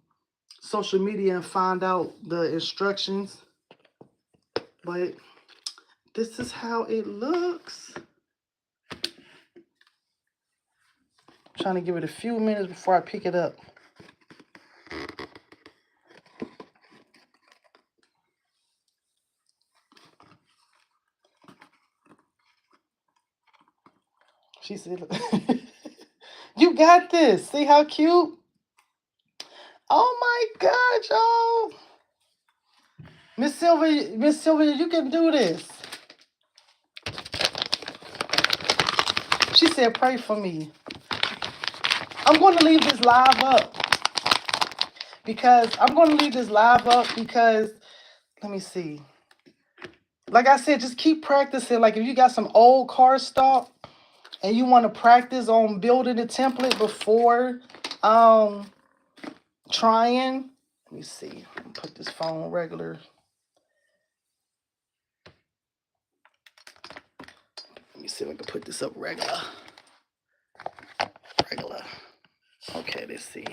social media and find out the instructions. But this is how it looks. I'm trying to give it a few minutes before I pick it up. She said, you got this. See how cute? Oh my God, y'all. Miss Sylvia, you can do this. She said, pray for me. I'm going to leave this live up because let me see. Like I said, just keep practicing. Like if you got some old car stock and you want to practice on building a template before trying. Let me see. I'm gonna put this phone regular. Let me see if I can put this up regular. Regular. Okay, let's see.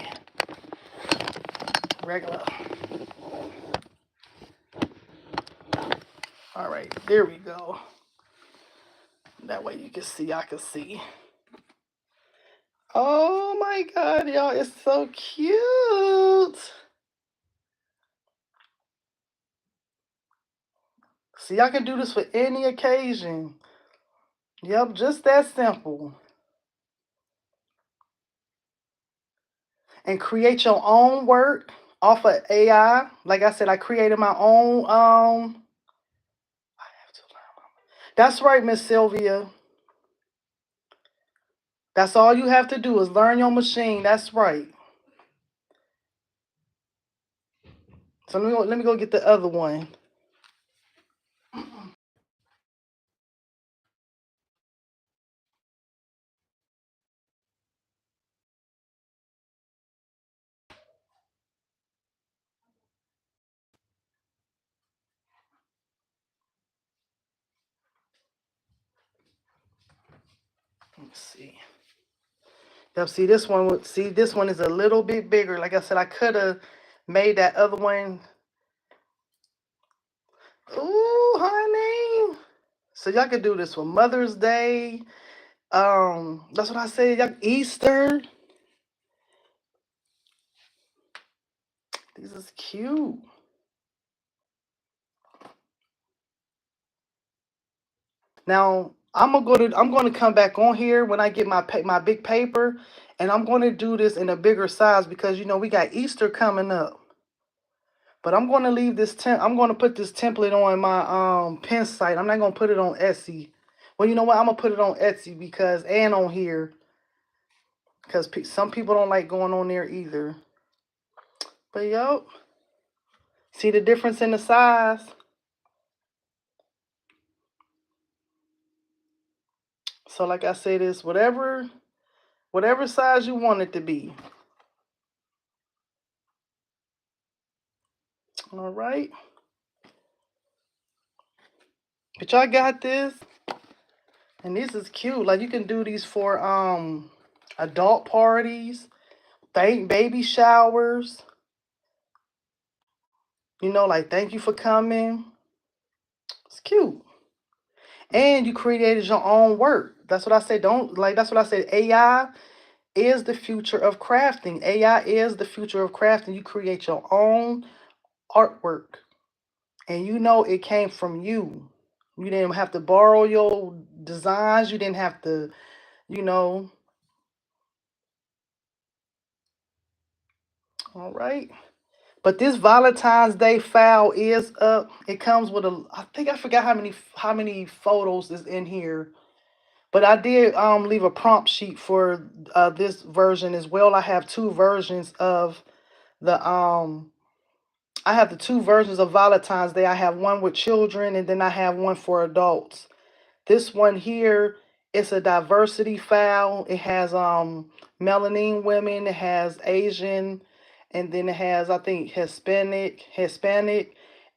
Regular. All right, there we go. That way you can see, I can see. Oh my God, y'all, it's so cute. See, I can do this for any occasion. Yep, just that simple. And create your own work off of AI. Like I said, I created my own. I have to learn. That's right, Miss Sylvia. That's all you have to do is learn your machine. That's right. So let me go get the other one. Let's see. Yep, see this one is a little bit bigger. Like I said, I could have made that other one. Ooh, honey. So y'all could do this for Mother's Day. That's what I said. Y'all, Easter. This is cute. Now I'm gonna come back on here when I get my big paper, and I'm gonna do this in a bigger size because you know we got Easter coming up. But I'm gonna leave this I'm gonna put this template on my pen site. I'm not gonna put it on Etsy Well, you know what? I'm gonna put it on Etsy because and on here because some people don't like going on there either. But yo, see the difference in the size? So like I said, it's whatever size you want it to be. All right. But y'all got this. And this is cute. Like you can do these for adult parties, baby showers. You know, like thank you for coming. It's cute. And you created your own work. That's what I say. That's what I said. AI is the future of crafting. AI is the future of crafting. You create your own artwork. And you know it came from you. You didn't have to borrow your designs. You didn't have to, you know. All right. But this Valentine's Day file is up. It comes with I think I forgot how many photos is in here. But I did leave a prompt sheet for this version as well. I have two versions of the I have the two versions of Valentine's Day. I have one with children and then I have one for adults. This one here is a diversity file. It has melanin women, it has Asian, and then it has I think Hispanic,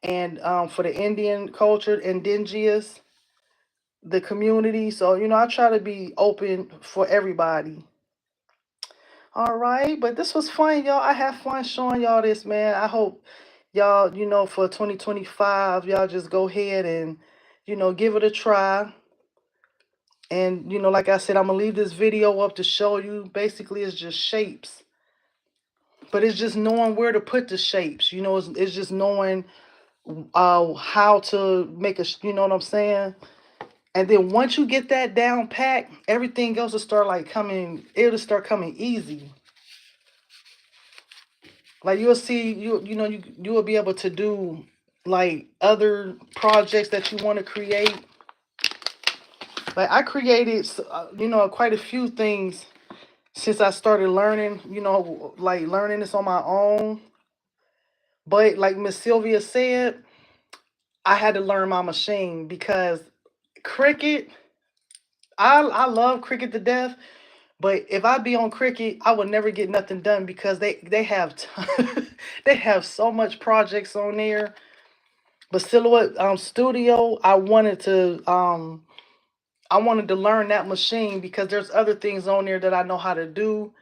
and for the Indian culture, indigenous, the community. So you know, I try to be open for everybody. All right, but this was fun, y'all. I have fun showing y'all this, man. I hope y'all, you know, for 2025, y'all just go ahead and, you know, give it a try. And, you know, like I said, I'm going to leave this video up to show you. Basically, it's just shapes. But it's just knowing where to put the shapes. You know, it's just knowing how to make you know what I'm saying? And then once you get that down pat, everything else will start like it'll start coming easy. Like you'll see, you know, you will be able to do like other projects that you want to create. Like I created, you know, quite a few things since I started learning, you know, like learning this on my own. But like Miss Sylvia said, I had to learn my machine because Cricut, I love Cricut to death. But if I be on Cricut, I would never get nothing done because they have they have so much projects on there. But Silhouette Studio, I wanted to learn that machine because there's other things on there that I know how to do.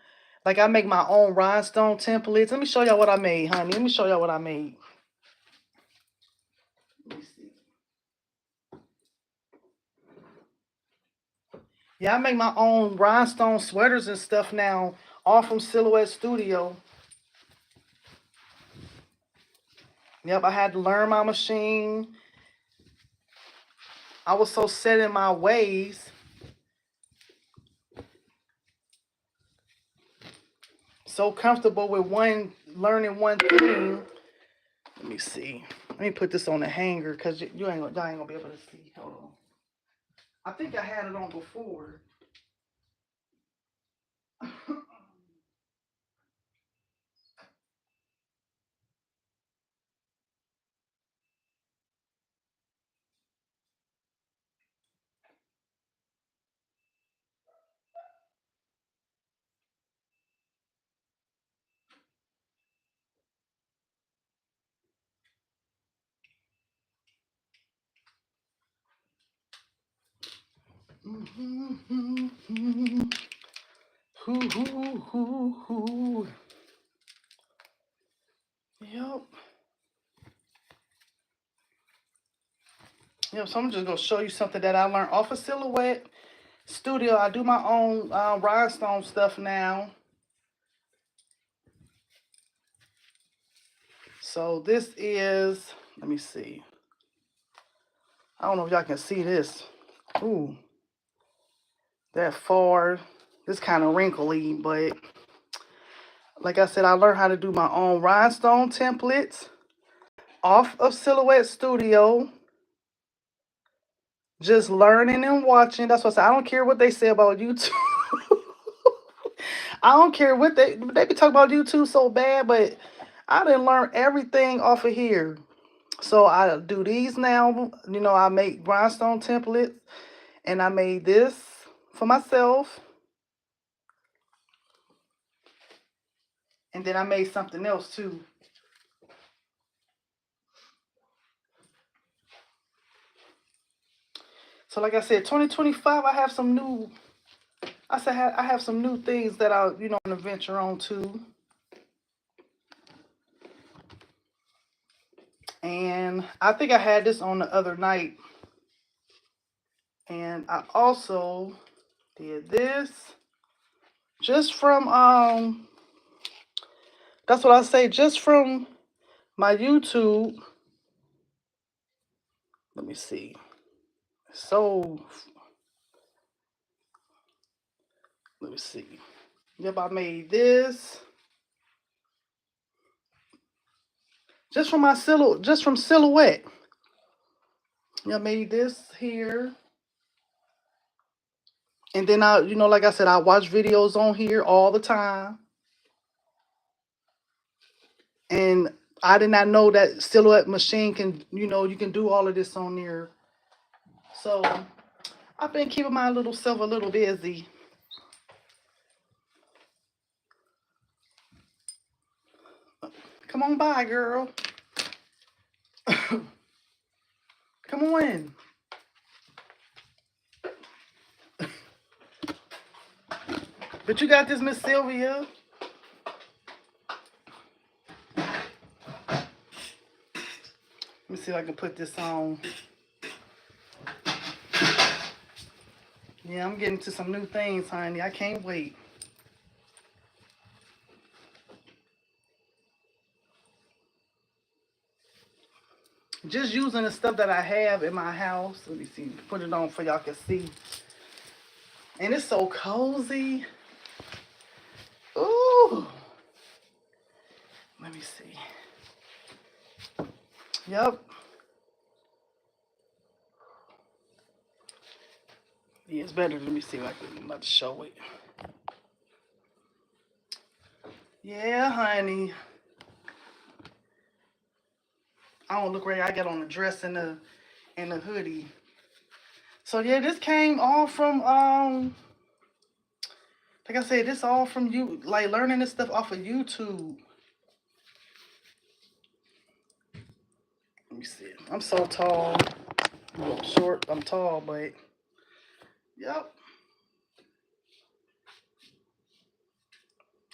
Like I make my own rhinestone templates. Let me show y'all what I made, honey. Let me show y'all what I made. Let me see. Yeah, I make my own rhinestone sweaters and stuff now, all from Silhouette Studio. Yep, I had to learn my machine. I was so set in my ways. So comfortable with learning one thing. Let me see. Let me put this on the hanger because y'all ain't gonna be able to see. Hold on. I think I had it on before. Yep. Yep. So I'm just gonna show you something that I learned off of Silhouette Studio. I do my own rhinestone stuff now. So this is. Let me see. I don't know if y'all can see this. Ooh, that far. This kind of wrinkly, but like I said, I learned how to do my own rhinestone templates off of Silhouette Studio. Just learning and watching. That's what I say. I don't care what they say about YouTube. I don't care what they be talking about YouTube so bad, but I didn't learn everything off of here. So I do these now. You know, I make rhinestone templates, and I made this for myself. And then I made something else too. So like I said, 2025, I have some new. I have some new things that I want to venture on too. And I think I had this on the other night. And I also did this just from that's what I say, just from my YouTube. Let me see. So let me see. Yep, I made this just from Silhouette. Yeah, I made this here. And then like I said, I watch videos on here all the time. And I did not know that Silhouette machine can, you can do all of this on there. So I've been keeping my little self a little busy. Come on by, girl. Come on in. But you got this, Miss Sylvia. Let me see if I can put this on. Yeah, I'm getting to some new things, honey. I can't wait. Just using the stuff that I have in my house. Let me see. Put it on for y'all can see. And it's so cozy. Ooh. Let me see. Yep. Yeah, it's better. Let me see if I'm about to show it. Yeah, honey. I don't look right. I got on the dress and the hoodie. So yeah, this came all from like I said, this all from you, like learning this stuff off of YouTube. Let me see. I'm so tall. I'm short. I'm tall, but yep.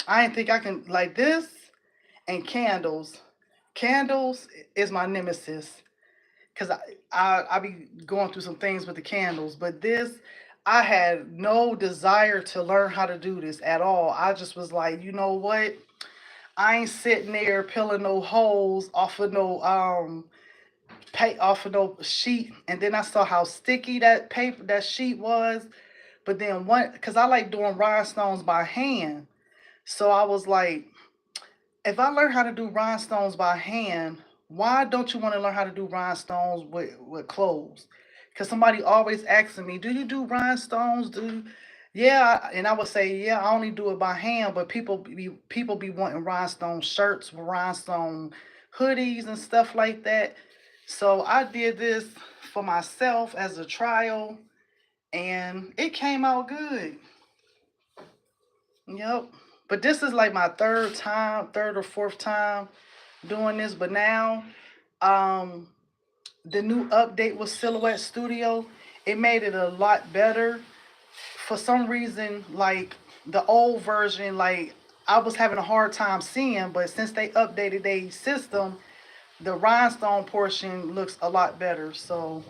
I didn't think I can like this and candles. Candles is my nemesis because I be going through some things with the candles, but this I had no desire to learn how to do this at all. I just was like, you know what? I ain't sitting there peeling no holes off of no off of no sheet, and then I saw how sticky that sheet was. But then one, because I like doing rhinestones by hand, so I was like, if I learn how to do rhinestones by hand, why don't you want to learn how to do rhinestones with clothes? Because somebody always asking me, do you do rhinestones? Yeah, and I would say, yeah, I only do it by hand, but people be wanting rhinestone shirts, rhinestone hoodies and stuff like that. So I did this for myself as a trial, and it came out good. Yep. But this is like my third or fourth time doing this. But now, um, the new update with Silhouette Studio, it made it a lot better. For some reason, like the old version, like I was having a hard time seeing, but since they updated their system, the rhinestone portion looks a lot better. So,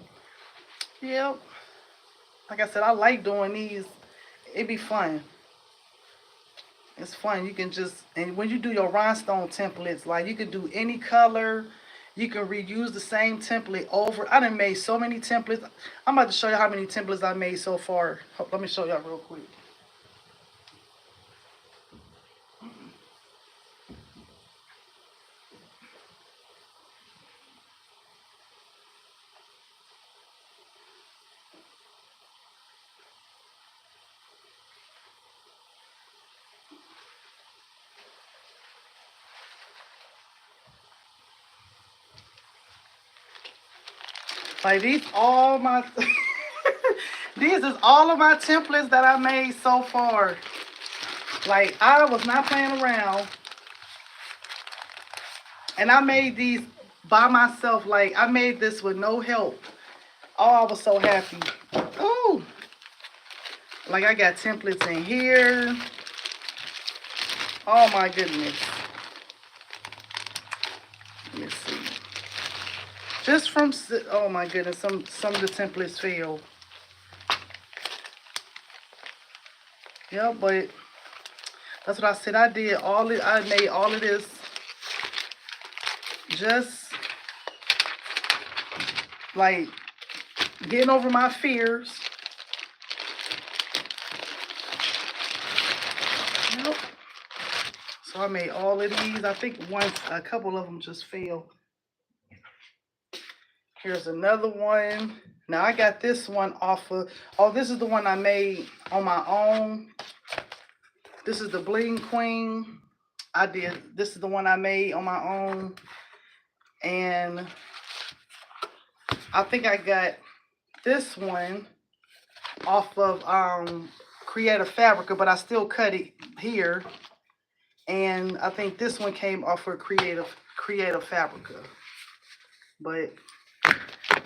yep. Like I said, I like doing these. It'd be fun. It's fun. You can just, and when you do your rhinestone templates, like you can do any color. You can reuse the same template over. I done made so many templates. I'm about to show you how many templates I made so far. Let me show y'all real quick. Like these all my these is all of my templates that I made so far. Like I was not playing around. And I made these by myself. Like I made this with no help. Oh, I was so happy. Oh, like I got templates in here. Oh my goodness. Let me see. Just from, oh my goodness, some of the templates failed. Yeah, but that's what I said. I did all it. I made all of this just like getting over my fears. Yep. So I made all of these. I think a couple of them just failed. Here's another one. Now I got this one off of, oh, this is the one I made on my own. This is the Bling Queen. This is the one I made on my own. And I think I got this one off of Creative Fabrica, but I still cut it here. And I think this one came off of Creative Fabrica. But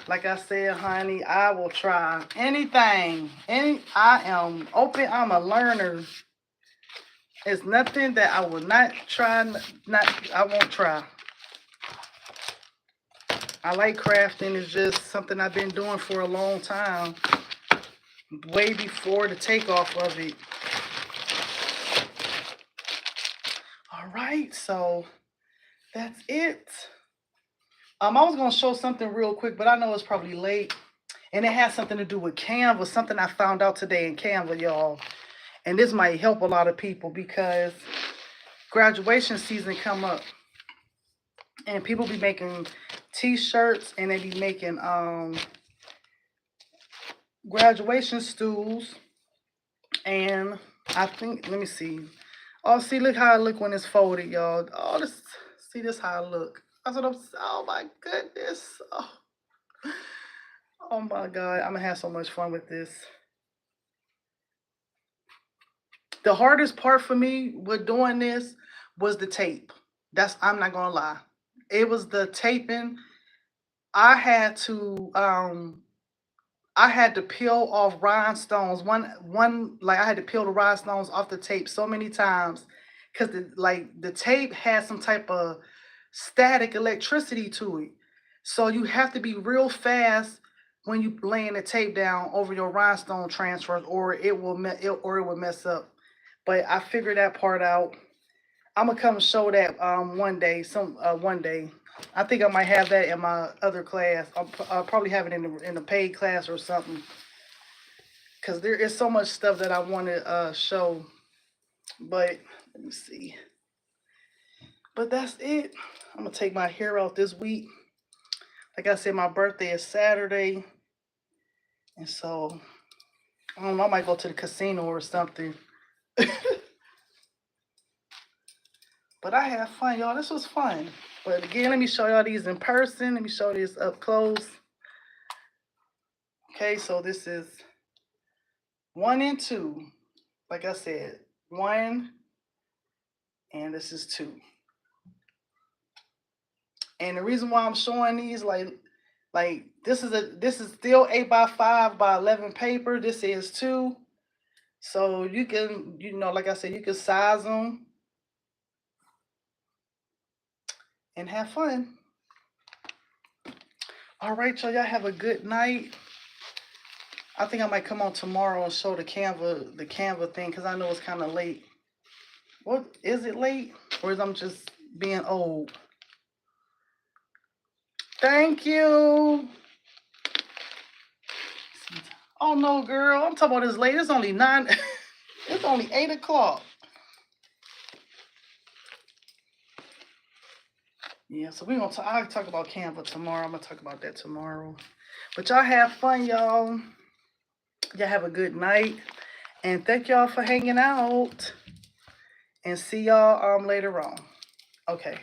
like I said, honey, I will try anything. I am open. I'm a learner. It's nothing that I will not try. I won't try. I like crafting. It's just something I've been doing for a long time. Way before the takeoff of it. All right, so that's it. I was gonna show something real quick, but I know it's probably late. And it has something to do with Canva, something I found out today in Canva, y'all. And this might help a lot of people because graduation season come up. And people be making t-shirts and they be making graduation stools. And I think, let me see. Oh, see, look how I look when it's folded, y'all. Oh, see this how I look. That's what oh my goodness. Oh my God, I'm gonna have so much fun with this. The hardest part for me with doing this was the tape. I'm not gonna lie. It was the taping. I had to peel off rhinestones. Like I had to peel the rhinestones off the tape so many times because the tape has some type of static electricity to it. So you have to be real fast when you laying the tape down over your rhinestone transfers, or it will mess up. But I figured that part out. I'm gonna come show that one day. One day. I think I might have that in my other class. I'll probably have it in the paid class or something. Cause there is so much stuff that I want to show. But let me see. But that's it. I'm gonna take my hair out this week. Like I said, my birthday is Saturday. And so I don't know, I might go to the casino or something. But I had fun, y'all. This was fun. But again, let me show y'all these in person. Let me show this up close. Okay, so this is 1 and 2. Like I said, 1 and this is 2. And the reason why I'm showing these, like this is still 8x5 by 11 paper. This is 2. So you can, like I said, you can size them and have fun. All right, y'all have a good night. I think I might come on tomorrow and show the Canva thing because I know it's kind of late. What is it late, or is I'm just being old? Thank you. Oh no, girl, I'm talking about this late. It's only 9. It's only 8 o'clock. Yeah, so I'll talk about Canva tomorrow. I'm gonna talk about that tomorrow. But y'all have fun, y'all. Y'all have a good night. And thank y'all for hanging out. And see y'all later on. Okay.